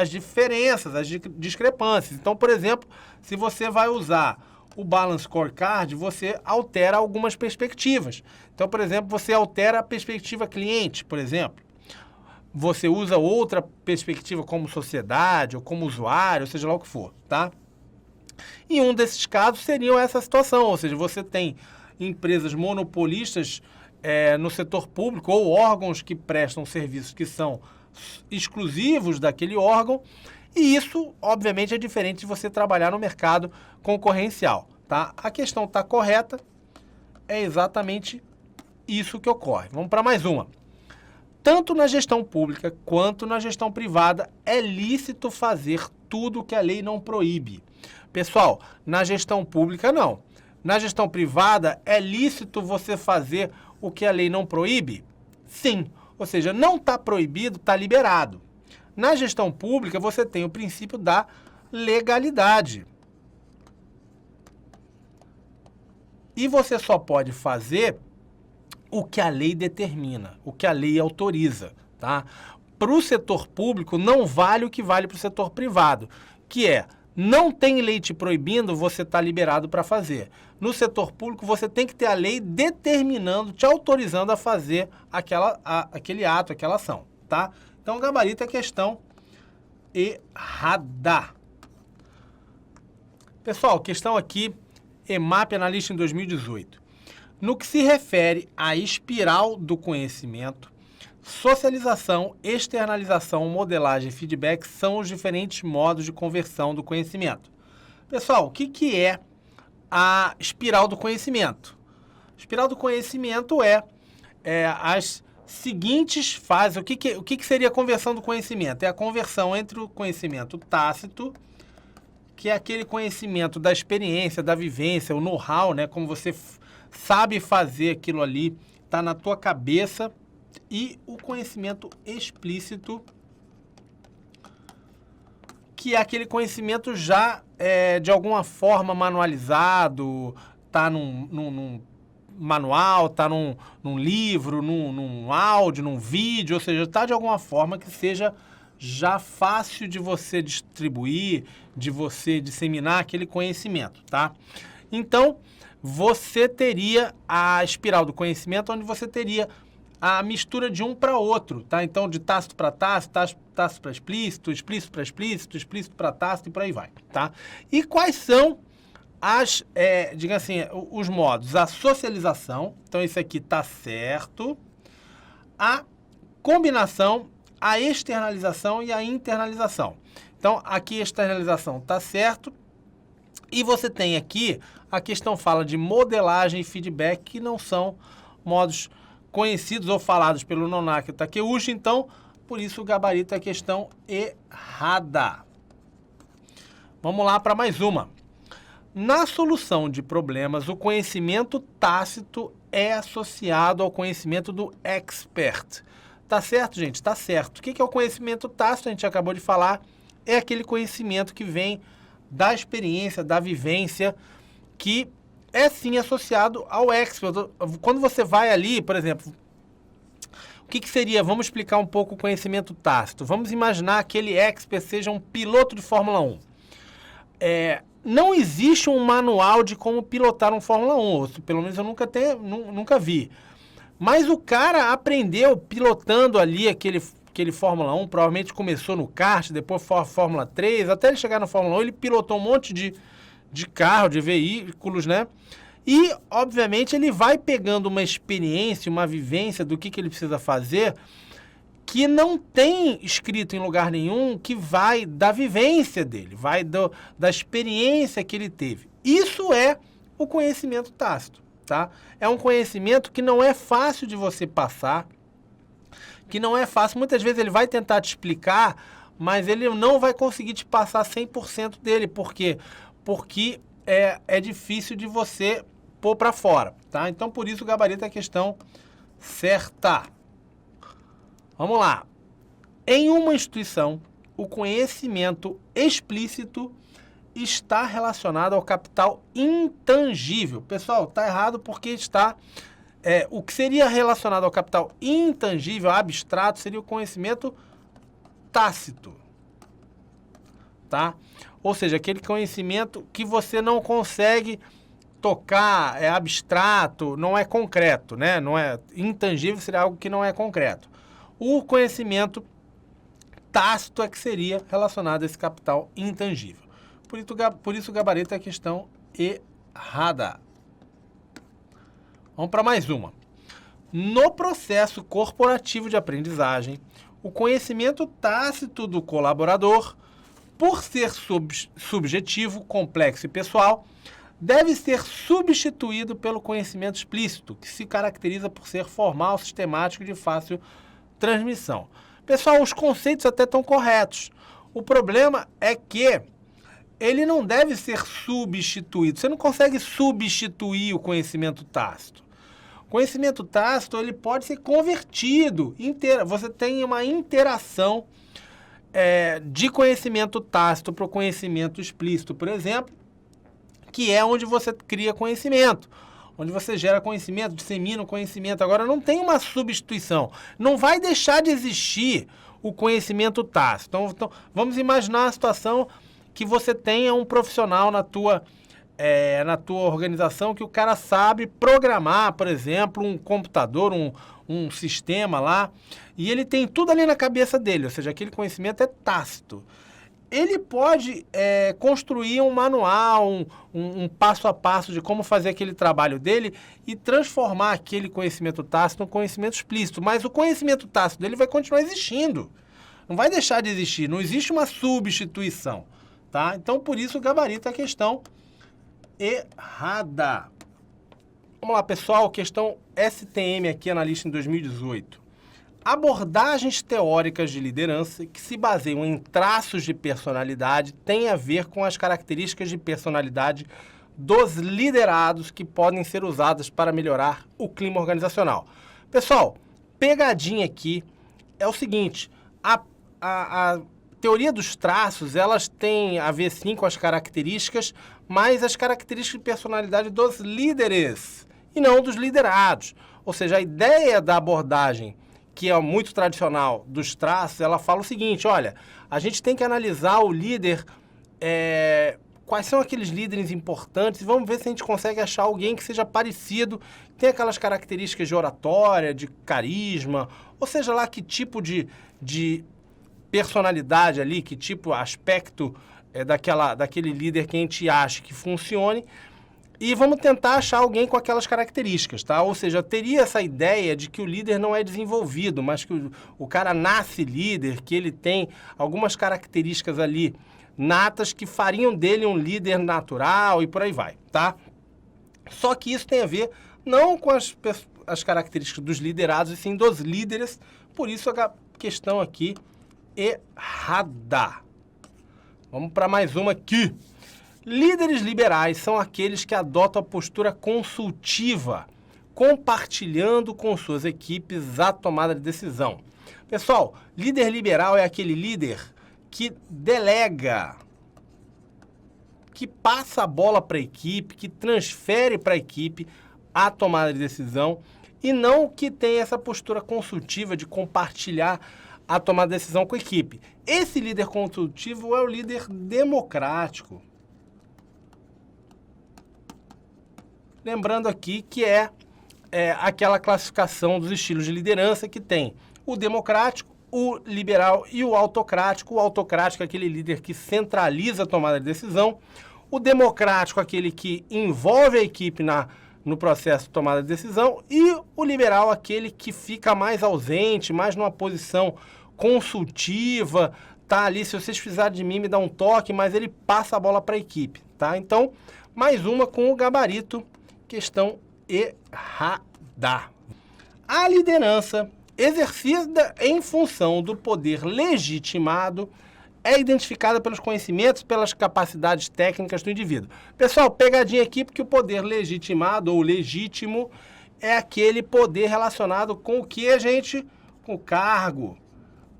diferenças, as discrepâncias. Então, por exemplo, se você vai usar o Balance Scorecard, você altera algumas perspectivas. Então, por exemplo, você altera a perspectiva cliente, por exemplo. Você usa outra perspectiva como sociedade ou como usuário, seja lá o que for, tá? E um desses casos seria essa situação, ou seja, você tem empresas monopolistas no setor público ou órgãos que prestam serviços que são exclusivos daquele órgão, e isso, obviamente, é diferente de você trabalhar no mercado concorrencial, tá? A questão está correta, é exatamente isso que ocorre. Vamos para mais uma. Tanto na gestão pública quanto na gestão privada é lícito fazer tudo que a lei não proíbe. Pessoal, na gestão pública não. Na gestão privada é lícito você fazer o que a lei não proíbe? Sim. Ou seja, não está proibido, está liberado. Na gestão pública, você tem o princípio da legalidade. E você só pode fazer o que a lei determina, o que a lei autoriza, tá? Para o setor público, não vale o que vale para o setor privado, que é, não tem lei te proibindo, você está liberado para fazer. No setor público, você tem que ter a lei determinando, te autorizando a fazer aquele ato, aquela ação, tá? Então, o gabarito é questão errada. Pessoal, questão aqui, EMAP Analista em 2018. No que se refere à espiral do conhecimento, socialização, externalização, modelagem e feedback são os diferentes modos de conversão do conhecimento. Pessoal, o que é a espiral do conhecimento? A espiral do conhecimento as seguintes fases. O que seria a conversão do conhecimento? É a conversão entre o conhecimento tácito, que é aquele conhecimento da experiência, da vivência, o know-how, né? Como você sabe fazer aquilo ali, está na tua cabeça, e o conhecimento explícito, que é aquele conhecimento já de alguma forma manualizado, está num manual, está num livro, num áudio, num vídeo, ou seja, está de alguma forma que seja já fácil de você distribuir, de você disseminar aquele conhecimento, tá? Então, você teria a espiral do conhecimento, onde você teria a mistura de um para outro, tá? Então, de tácito para tácito, tácito para explícito, explícito para explícito, explícito para tácito e por aí vai, tá? E quais são diga assim, os modos? A socialização, então esse aqui tá certo, a combinação, a externalização e a internalização. Então, aqui a externalização tá certo, e você tem aqui, a questão fala de modelagem e feedback, que não são modos conhecidos ou falados pelo Nonaki Takeuchi, então, por isso o gabarito é a questão errada. Vamos lá para mais uma. Na solução de problemas, o conhecimento tácito é associado ao conhecimento do expert. Tá certo, gente? Tá certo. O que é o conhecimento tácito? A gente acabou de falar. É aquele conhecimento que vem da experiência, da vivência, que é sim associado ao expert. Quando você vai ali, por exemplo, o que seria? Vamos explicar um pouco o conhecimento tácito. Vamos imaginar que aquele expert seja um piloto de Fórmula 1. Não existe um manual de como pilotar um Fórmula 1, ou pelo menos eu nunca vi. Mas o cara aprendeu pilotando ali aquele Fórmula 1, provavelmente começou no kart, depois foi a Fórmula 3, até ele chegar na Fórmula 1, ele pilotou um monte de carro, de veículos, né? E, obviamente, ele vai pegando uma experiência, uma vivência do que ele precisa fazer, que não tem escrito em lugar nenhum, que vai da vivência dele, vai da experiência que ele teve. Isso é o conhecimento tácito, tá? É um conhecimento que não é fácil de você passar, que não é fácil. Muitas vezes ele vai tentar te explicar, mas ele não vai conseguir te passar 100% dele. Por quê? Porque é difícil de você pôr para fora, tá? Então, por isso o gabarito é a questão certa. Vamos lá. Em uma instituição, o conhecimento explícito está relacionado ao capital intangível. Pessoal, está errado porque está... o que seria relacionado ao capital intangível, abstrato, seria o conhecimento tácito. Tá? Ou seja, aquele conhecimento que você não consegue tocar, é abstrato, não é concreto, né? Não é intangível, seria algo que não é concreto. O conhecimento tácito é que seria relacionado a esse capital intangível. Por isso o gabarito é a questão errada. Vamos para mais uma. No processo corporativo de aprendizagem, o conhecimento tácito do colaborador, por ser subjetivo, complexo e pessoal, deve ser substituído pelo conhecimento explícito, que se caracteriza por ser formal, sistemático e de fácil transmissão. Pessoal, os conceitos até estão corretos. O problema é que ele não deve ser substituído. Você não consegue substituir o conhecimento tácito. O conhecimento tácito, ele pode ser convertido. Você tem uma interação de conhecimento tácito para o conhecimento explícito, por exemplo, que é onde você cria conhecimento, onde você gera conhecimento, dissemina o conhecimento. Agora, não tem uma substituição. Não vai deixar de existir o conhecimento tácito. Então, vamos imaginar a situação que você tenha um profissional na tua organização que o cara sabe programar, por exemplo, um computador, um sistema lá, e ele tem tudo ali na cabeça dele, ou seja, aquele conhecimento é tácito. Ele pode construir um manual, um passo a passo de como fazer aquele trabalho dele e transformar aquele conhecimento tácito num conhecimento explícito. Mas o conhecimento tácito dele vai continuar existindo. Não vai deixar de existir. Não existe uma substituição. Tá? Então, por isso, o gabarito é a questão errada. Vamos lá, pessoal. Questão STM aqui, analista em 2018. Abordagens teóricas de liderança que se baseiam em traços de personalidade têm a ver com as características de personalidade dos liderados que podem ser usadas para melhorar o clima organizacional. Pessoal, pegadinha aqui é o seguinte, teoria dos traços, elas têm a ver sim com as características, mas as características de personalidade dos líderes e não dos liderados. Ou seja, a ideia da abordagem, que é muito tradicional dos traços, ela fala o seguinte, olha, a gente tem que analisar o líder, quais são aqueles líderes importantes e vamos ver se a gente consegue achar alguém que seja parecido, tem aquelas características de oratória, de carisma, ou seja lá que tipo de personalidade ali, que tipo, aspecto daquele líder que a gente acha que funcione, e vamos tentar achar alguém com aquelas características, tá? Ou seja, teria essa ideia de que o líder não é desenvolvido, mas que o cara nasce líder, que ele tem algumas características ali natas que fariam dele um líder natural e por aí vai, tá? Só que isso tem a ver não com as características dos liderados, e sim dos líderes, por isso a questão aqui errada. Vamos para mais uma aqui. Líderes liberais são aqueles que adotam a postura consultiva, compartilhando com suas equipes a tomada de decisão. Pessoal, líder liberal é aquele líder que delega, que passa a bola para a equipe, que transfere para a equipe a tomada de decisão e não que tem essa postura consultiva de compartilhar a tomar decisão com a equipe. Esse líder consultivo é o líder democrático. Lembrando aqui que é aquela classificação dos estilos de liderança que tem o democrático, o liberal e o autocrático. O autocrático é aquele líder que centraliza a tomada de decisão. O democrático é aquele que envolve a equipe no processo de tomada de decisão. E o liberal é aquele que fica mais ausente, mais numa posição consultiva, tá ali, se vocês precisarem de mim, me dá um toque, mas ele passa a bola para a equipe, tá? Então, mais uma com o gabarito, questão errada. A liderança exercida em função do poder legitimado é identificada pelos conhecimentos, pelas capacidades técnicas do indivíduo. Pessoal, pegadinha aqui, porque o poder legitimado ou legítimo é aquele poder relacionado com o que, gente? Com o cargo,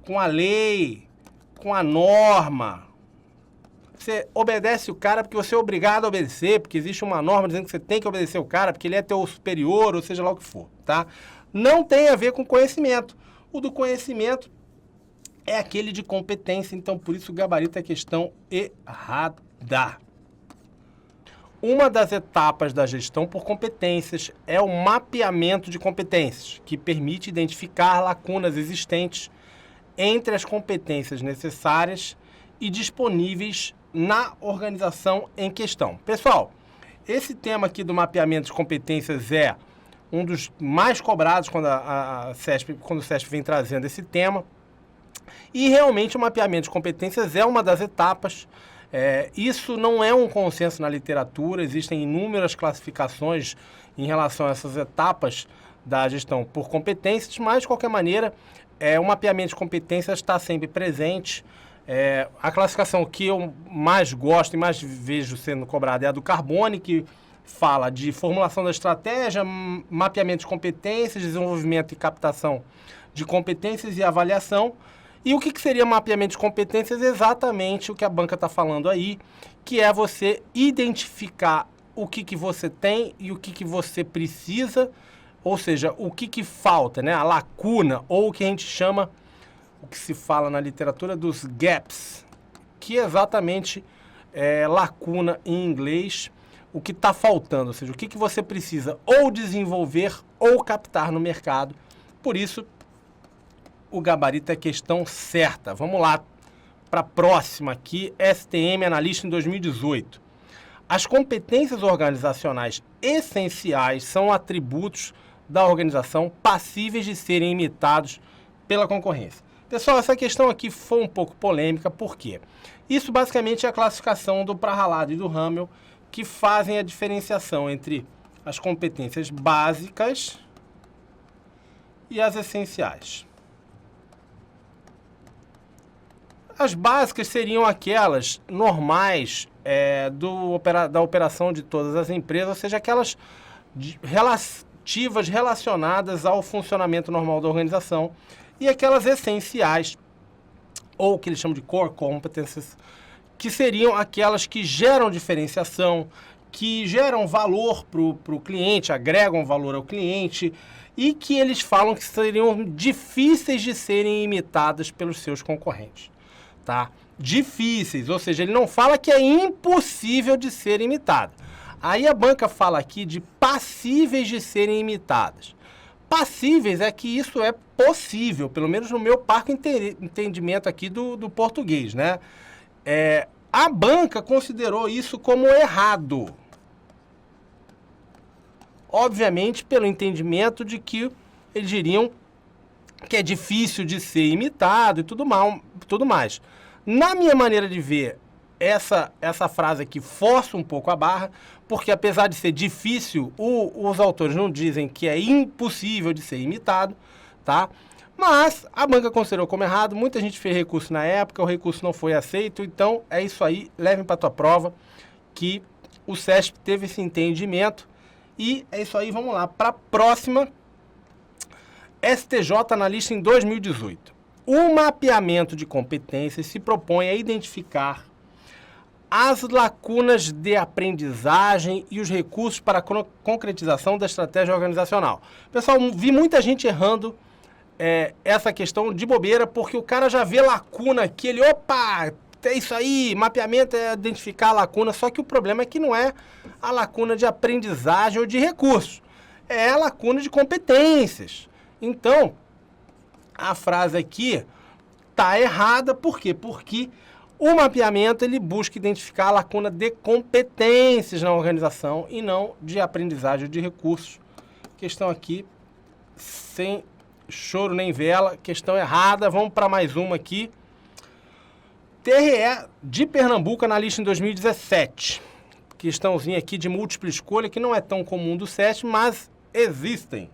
com a lei, com a norma. Você obedece o cara porque você é obrigado a obedecer, porque existe uma norma dizendo que você tem que obedecer o cara, porque ele é teu superior, ou seja lá o que for, tá? Não tem a ver com conhecimento. O do conhecimento é aquele de competência, então por isso o gabarito é questão errada. Uma das etapas da gestão por competências é o mapeamento de competências, que permite identificar lacunas existentes entre as competências necessárias e disponíveis na organização em questão. Pessoal, esse tema aqui do mapeamento de competências é um dos mais cobrados quando o CESP vem trazendo esse tema. E realmente o mapeamento de competências é uma das etapas. Isso não é um consenso na literatura, existem inúmeras classificações em relação a essas etapas da gestão por competências, mas de qualquer maneira, o mapeamento de competências está sempre presente. A classificação que eu mais gosto e mais vejo sendo cobrada é a do Carbone, que fala de formulação da estratégia, mapeamento de competências, desenvolvimento e captação de competências e avaliação. E o que seria mapeamento de competências? Exatamente o que a banca está falando aí, que é você identificar o que você tem e o que você precisa, ou seja, o que falta, né? A lacuna, ou o que a gente chama, o que se fala na literatura dos gaps, que é exatamente lacuna em inglês, o que está faltando, ou seja, o que você precisa ou desenvolver ou captar no mercado. Por isso, o gabarito é a questão certa. Vamos lá para a próxima aqui, STM Analista em 2018. As competências organizacionais essenciais são atributos da organização passíveis de serem imitados pela concorrência. Pessoal, essa questão aqui foi um pouco polêmica, por quê? Isso basicamente é a classificação do Prahalad e do Hamel, que fazem a diferenciação entre as competências básicas e as essenciais. As básicas seriam aquelas normais da operação de todas as empresas, ou seja, aquelas relacionadas ao funcionamento normal da organização, e aquelas essenciais, ou que eles chamam de core competencies, que seriam aquelas que geram diferenciação, que geram valor para o cliente, agregam valor ao cliente, e que eles falam que seriam difíceis de serem imitadas pelos seus concorrentes, tá? Difíceis, ou seja, ele não fala que é impossível de ser imitado. Aí a banca fala aqui de passíveis de serem imitadas. Passíveis é que isso é possível, pelo menos no meu parco entendimento aqui do português, né? A banca considerou isso como errado. Obviamente, pelo entendimento de que eles diriam que é difícil de ser imitado e tudo mais. Na minha maneira de ver, essa frase aqui força um pouco a barra, porque apesar de ser difícil, os autores não dizem que é impossível de ser imitado, tá? Mas a banca considerou como errado, muita gente fez recurso na época, o recurso não foi aceito, então é isso aí, levem para tua prova que o CESP teve esse entendimento. E é isso aí, vamos lá para a próxima. STJ analista em 2018. O mapeamento de competências se propõe a identificar as lacunas de aprendizagem e os recursos para a concretização da estratégia organizacional. Pessoal, vi muita gente errando essa questão de bobeira, porque o cara já vê lacuna aqui, ele, opa, é isso aí, mapeamento é identificar a lacuna, só que o problema é que não é a lacuna de aprendizagem ou de recursos, é a lacuna de competências. Então, a frase aqui está errada, por quê? Porque o mapeamento ele busca identificar a lacuna de competências na organização e não de aprendizagem ou de recursos. Questão aqui, sem choro nem vela, questão errada, vamos para mais uma aqui. TRE de Pernambuco, analista em 2017. Questãozinha aqui de múltipla escolha, que não é tão comum do SESC, mas existem.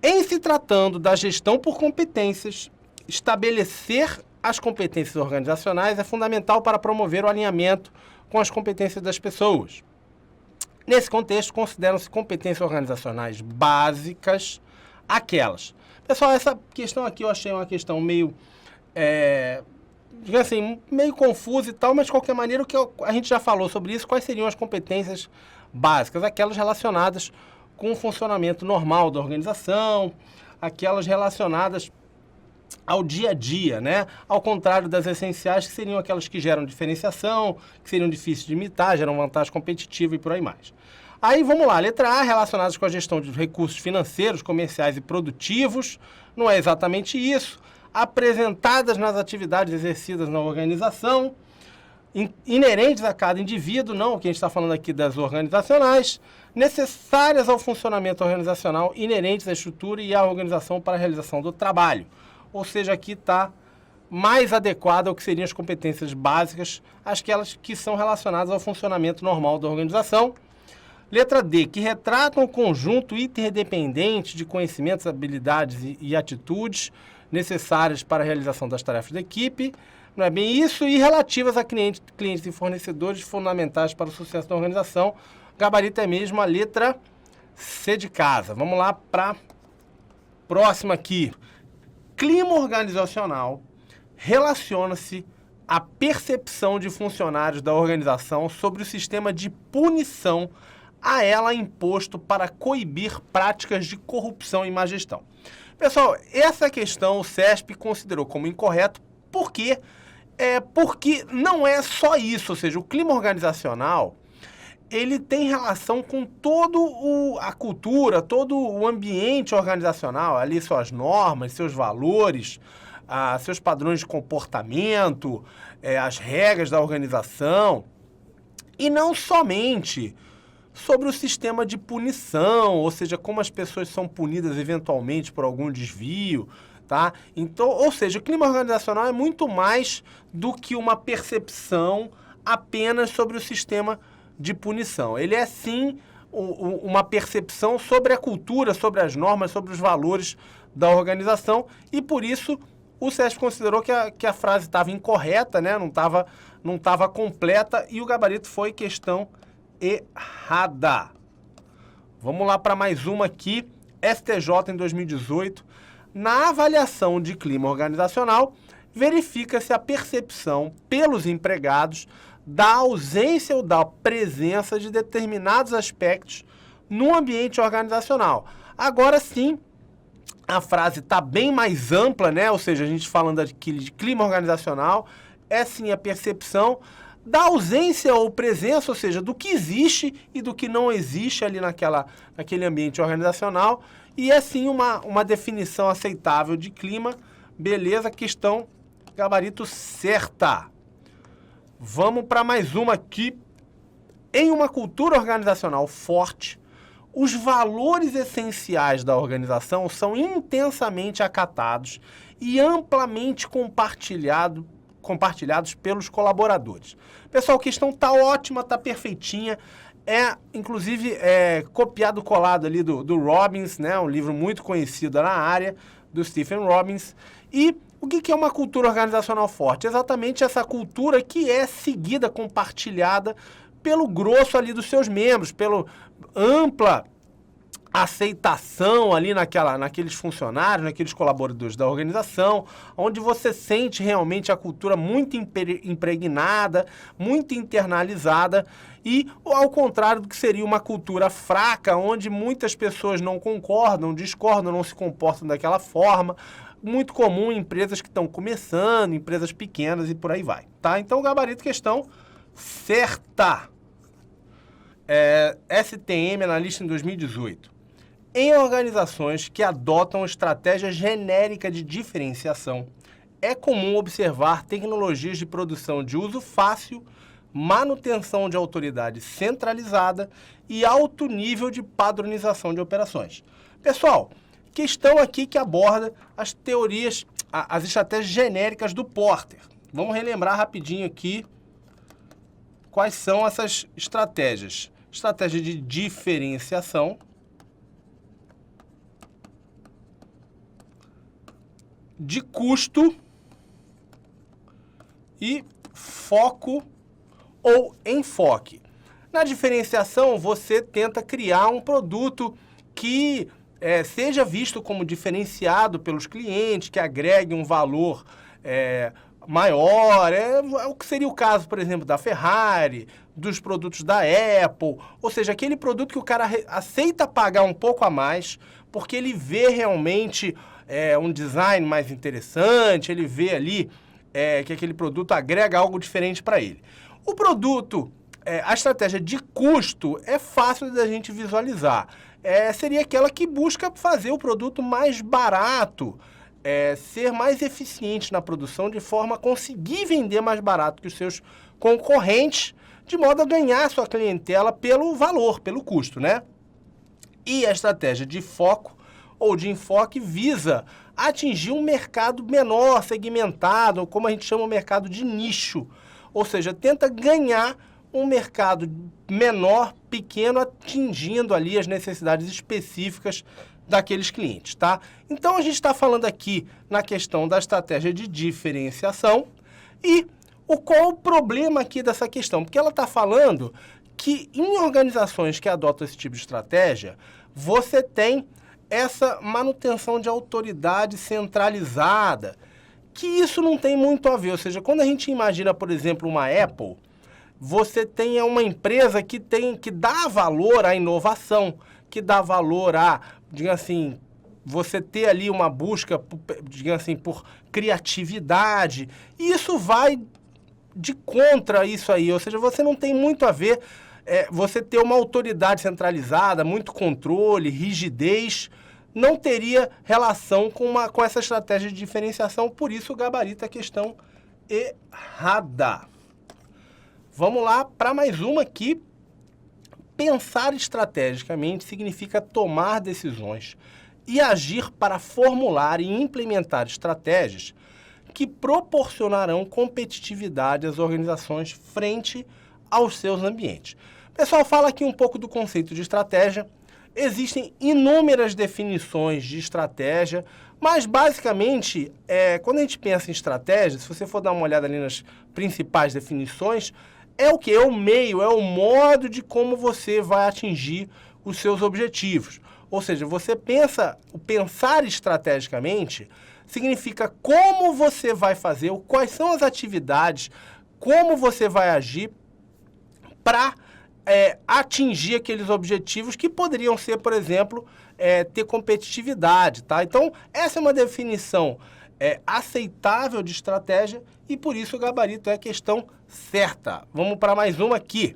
Em se tratando da gestão por competências, estabelecer as competências organizacionais é fundamental para promover o alinhamento com as competências das pessoas. Nesse contexto, consideram-se competências organizacionais básicas aquelas. Pessoal, essa questão aqui eu achei uma questão meio... digamos assim, meio confuso e tal, mas de qualquer maneira, a gente já falou sobre isso, quais seriam as competências básicas, aquelas relacionadas com o funcionamento normal da organização, aquelas relacionadas ao dia a dia, né? Ao contrário das essenciais, que seriam aquelas que geram diferenciação, que seriam difíceis de imitar, geram vantagem competitiva e por aí mais. Aí, vamos lá, letra A, relacionadas com a gestão de recursos financeiros, comerciais e produtivos, não é exatamente isso, apresentadas nas atividades exercidas na organização, inerentes a cada indivíduo, não o que a gente está falando aqui das organizacionais, necessárias ao funcionamento organizacional, inerentes à estrutura e à organização para a realização do trabalho. Ou seja, aqui está mais adequado ao que seriam as competências básicas, aquelas que são relacionadas ao funcionamento normal da organização. Letra D, que retratam o conjunto interdependente de conhecimentos, habilidades e atitudes necessárias para a realização das tarefas da equipe, não é bem isso, e relativas a clientes e fornecedores fundamentais para o sucesso da organização. O gabarito é mesmo a letra C de casa. Vamos lá para a próxima aqui. Clima organizacional relaciona-se à percepção de funcionários da organização sobre o sistema de punição a ela imposto para coibir práticas de corrupção e má gestão. Pessoal, essa questão o CESP considerou como incorreto porque não é só isso, ou seja, o clima organizacional ele tem relação com a cultura, todo o ambiente organizacional, ali suas normas, seus valores, seus padrões de comportamento, as regras da organização, e não somente sobre o sistema de punição, ou seja, como as pessoas são punidas eventualmente por algum desvio, tá? Então, ou seja, o clima organizacional é muito mais do que uma percepção apenas sobre o sistema de punição. Ele é, sim, uma percepção sobre a cultura, sobre as normas, sobre os valores da organização, e por isso o CESP considerou que a frase estava incorreta, né? Não estava completa, e o gabarito foi questão errada. Vamos lá para mais uma aqui. STJ em 2018, na avaliação de clima organizacional, verifica-se a percepção pelos empregados da ausência ou da presença de determinados aspectos no ambiente organizacional. Agora sim, a frase está bem mais ampla, né? Ou seja, a gente falando aqui de clima organizacional, é sim a percepção da ausência ou presença, ou seja, do que existe e do que não existe ali naquele ambiente organizacional, e é sim uma definição aceitável de clima. Beleza, questão gabarito certa. Vamos para mais uma aqui. Em uma cultura organizacional forte, os valores essenciais da organização são intensamente acatados e amplamente compartilhados pelos colaboradores. Pessoal, a questão tá ótima, tá perfeitinha. Inclusive, copiado, colado ali do Robbins, né? Um livro muito conhecido na área, do Stephen Robbins. E o que é uma cultura organizacional forte? Exatamente essa cultura que é seguida, compartilhada pelo grosso ali dos seus membros, pela ampla aceitação ali naqueles funcionários, naqueles colaboradores da organização, onde você sente realmente a cultura muito impregnada, muito internalizada, e ao contrário do que seria uma cultura fraca, onde muitas pessoas não concordam, discordam, não se comportam daquela forma, muito comum em empresas que estão começando, empresas pequenas e por aí vai, tá? Então, gabarito questão certa. STM, analista em 2018. Em organizações que adotam estratégia genérica de diferenciação, é comum observar tecnologias de produção de uso fácil, manutenção de autoridade centralizada e alto nível de padronização de operações. Pessoal, questão aqui que aborda as teorias, as estratégias genéricas do Porter. Vamos relembrar rapidinho aqui quais são essas estratégias. Estratégia de diferenciação, de custo e foco ou enfoque. Na diferenciação, você tenta criar um produto que seja visto como diferenciado pelos clientes, que agregue um valor maior. O que seria o caso, por exemplo, da Ferrari, dos produtos da Apple, ou seja, aquele produto que o cara aceita pagar um pouco a mais, porque ele vê realmente um design mais interessante, ele vê ali que aquele produto agrega algo diferente para ele. O produto, a estratégia de custo é fácil da gente visualizar. Seria aquela que busca fazer o produto mais barato, ser mais eficiente na produção, de forma a conseguir vender mais barato que os seus concorrentes, de modo a ganhar sua clientela pelo valor, pelo custo, né? E a estratégia de foco ou de enfoque visa atingir um mercado menor, segmentado, como a gente chama o mercado de nicho. Ou seja, tenta ganhar um mercado menor, pequeno, atingindo ali as necessidades específicas daqueles clientes, tá? Então, a gente está falando aqui na questão da estratégia de diferenciação e qual o problema aqui dessa questão? Porque ela está falando que em organizações que adotam esse tipo de estratégia, você tem essa manutenção de autoridade centralizada, que isso não tem muito a ver. Ou seja, quando a gente imagina, por exemplo, uma Apple, você tem uma empresa que dá valor à inovação, que dá valor a, digamos assim, você ter ali uma busca, digamos assim, por criatividade, e isso vai de contra isso aí. Ou seja, você não tem muito a ver você ter uma autoridade centralizada, muito controle, rigidez, não teria relação com essa estratégia de diferenciação, por isso o gabarito é a questão errada. Vamos lá para mais uma aqui. Pensar estrategicamente significa tomar decisões e agir para formular e implementar estratégias que proporcionarão competitividade às organizações frente aos seus ambientes. Pessoal, fala aqui um pouco do conceito de estratégia. Existem inúmeras definições de estratégia, mas basicamente, quando a gente pensa em estratégia, se você for dar uma olhada ali nas principais definições, é o que? É o meio, é o modo de como você vai atingir os seus objetivos. Ou seja, pensar estrategicamente significa como você vai fazer, quais são as atividades, como você vai agir para atingir aqueles objetivos que poderiam ser, por exemplo, ter competitividade, tá? Então, essa é uma definição aceitável de estratégia e por isso o gabarito é a questão certa. Vamos para mais uma aqui.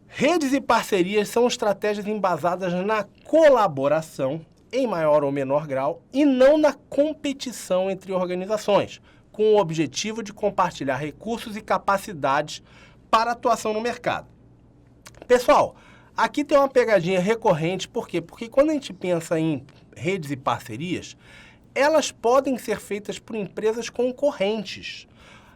Redes e parcerias são estratégias embasadas na colaboração, em maior ou menor grau, e não na competição entre organizações, com o objetivo de compartilhar recursos e capacidades para atuação no mercado. Pessoal, aqui tem uma pegadinha recorrente, por quê? Porque quando a gente pensa em redes e parcerias, elas podem ser feitas por empresas concorrentes.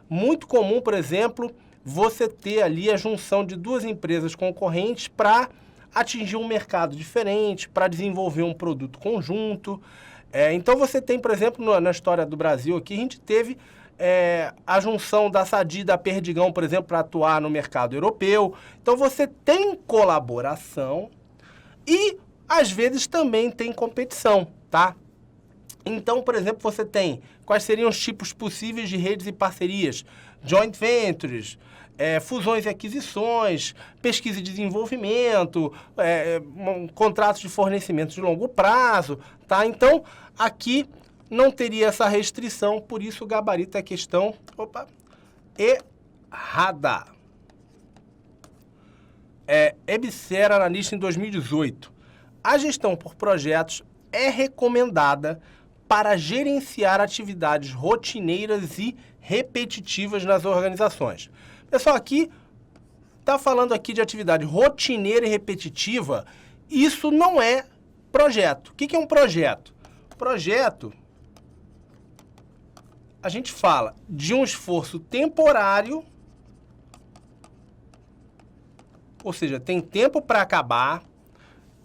Muito comum, por exemplo, você ter ali a junção de duas empresas concorrentes para atingir um mercado diferente, para desenvolver um produto conjunto. Então você tem, por exemplo, na história do Brasil aqui, a gente teve a junção da Sadi e da Perdigão, por exemplo, para atuar no mercado europeu. Então você tem colaboração e, às vezes, também tem competição, tá? Então, por exemplo, você tem quais seriam os tipos possíveis de redes e parcerias? Joint ventures, fusões e aquisições, pesquisa e desenvolvimento, contratos de fornecimento de longo prazo, tá? Então, aqui não teria essa restrição, por isso o gabarito é a questão errada. Ebsera, analista em 2018. A gestão por projetos é recomendada para gerenciar atividades rotineiras e repetitivas nas organizações. Pessoal, aqui está falando aqui de atividade rotineira e repetitiva. Isso não é projeto. O que é um projeto? Projeto, a gente fala de um esforço temporário, ou seja, tem tempo para acabar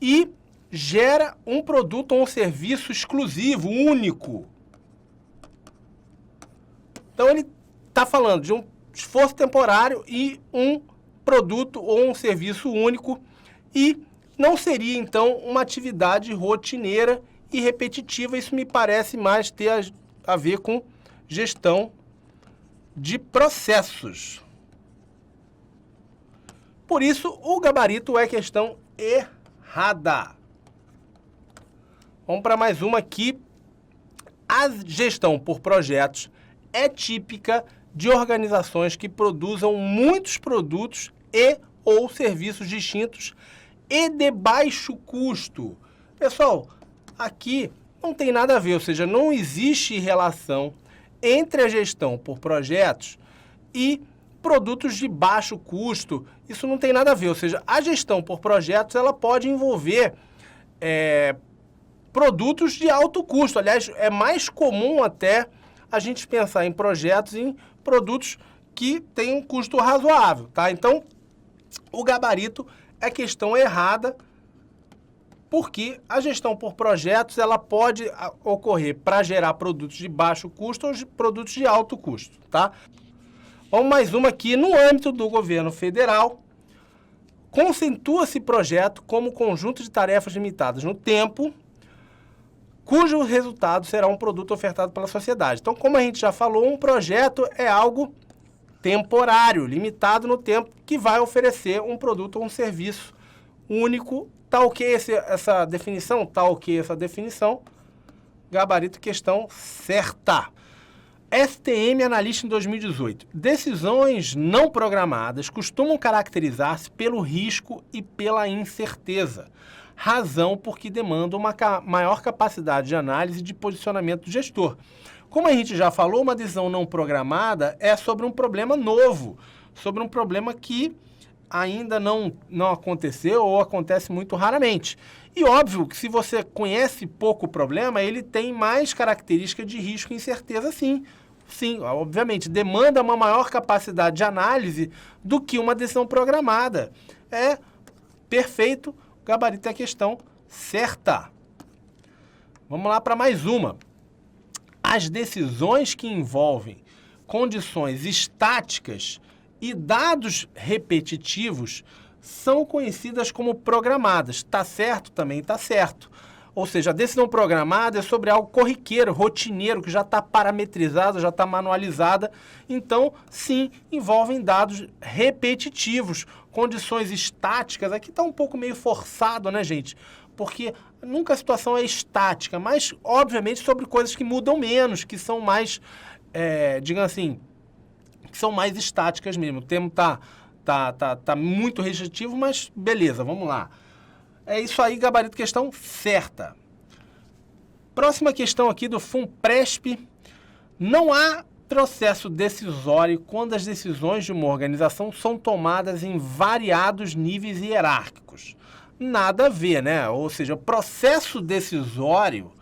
e gera um produto ou um serviço exclusivo, único. Então, ele está falando de um esforço temporário e um produto ou um serviço único e não seria, então, uma atividade rotineira e repetitiva. Isso me parece mais ter a ver com gestão de processos. Por isso, o gabarito é questão errada. Vamos para mais uma aqui. A gestão por projetos é típica de organizações que produzam muitos produtos e ou serviços distintos e de baixo custo. Pessoal, aqui não tem nada a ver, ou seja, não existe relação entre a gestão por projetos e produtos de baixo custo. Isso não tem nada a ver, ou seja, a gestão por projetos ela pode envolver produtos de alto custo. Aliás, é mais comum até a gente pensar em projetos, em produtos que têm um custo razoável, tá? Então, o gabarito é questão errada, porque a gestão por projetos ela pode ocorrer para gerar produtos de baixo custo ou de produtos de alto custo, tá? Vamos mais uma aqui. No âmbito do governo federal, conceitua-se projeto como conjunto de tarefas limitadas no tempo, cujo resultado será um produto ofertado pela sociedade. Então, como a gente já falou, um projeto é algo temporário, limitado no tempo, que vai oferecer um produto ou um serviço único. Tá ok essa definição? Tá ok essa definição. Gabarito, questão certa. STM, analista em 2018. Decisões não programadas costumam caracterizar-se pelo risco e pela incerteza. Razão porque demandam uma maior capacidade de análise e de posicionamento do gestor. Como a gente já falou, uma decisão não programada é sobre um problema novo, sobre um problema que ainda não aconteceu ou acontece muito raramente. E óbvio que se você conhece pouco o problema, ele tem mais características de risco e incerteza, sim. Sim, obviamente, demanda uma maior capacidade de análise do que uma decisão programada. É perfeito, o gabarito é a questão certa. Vamos lá para mais uma. As decisões que envolvem condições estáticas e dados repetitivos são conhecidas como programadas. Tá certo? Também tá certo. Ou seja, a decisão programada é sobre algo corriqueiro, rotineiro, que já está parametrizado, já está manualizada. Então, sim, envolvem dados repetitivos, condições estáticas. Aqui está um pouco meio forçado, né, gente? Porque nunca a situação é estática, mas, obviamente, sobre coisas que mudam menos, que são mais, digamos assim, que são mais estáticas mesmo. O termo tá muito restritivo, mas beleza, vamos lá. É isso aí, gabarito, questão certa. Próxima questão aqui do FUNPRESP. Não há processo decisório quando as decisões de uma organização são tomadas em variados níveis hierárquicos. Nada a ver, né? Ou seja, o processo decisório,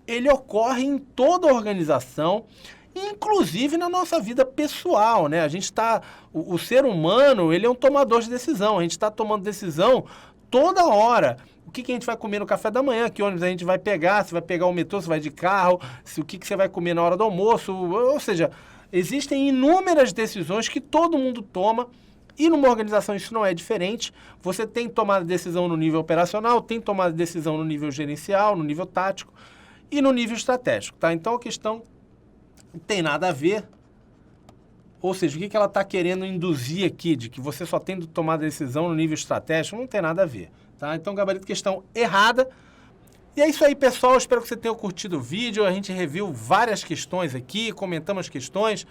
ele ocorre em toda a organização, inclusive na nossa vida pessoal, né? A gente está... O ser humano, ele é um tomador de decisão. A gente está tomando decisão toda hora. O que a gente vai comer no café da manhã, que ônibus a gente vai pegar, se vai pegar o metrô, se vai de carro, o que você vai comer na hora do almoço. Ou seja, existem inúmeras decisões que todo mundo toma e numa organização isso não é diferente. Você tem tomado decisão no nível operacional, tem tomado decisão no nível gerencial, no nível tático e no nível estratégico, tá? Então a questão não tem nada a ver. Ou seja, o que ela está querendo induzir aqui, de que você só tem de tomar decisão no nível estratégico, não tem nada a ver, tá? Então, gabarito, questão errada. E é isso aí, pessoal. Espero que você tenha curtido o vídeo. A gente reviu várias questões aqui, comentamos questões.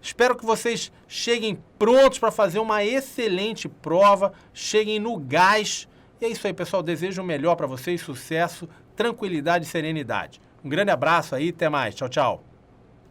Espero que vocês cheguem prontos para fazer uma excelente prova, cheguem no gás. E é isso aí, pessoal. Desejo o melhor para vocês, sucesso, tranquilidade e serenidade. Um grande abraço aí, até mais. Tchau, tchau.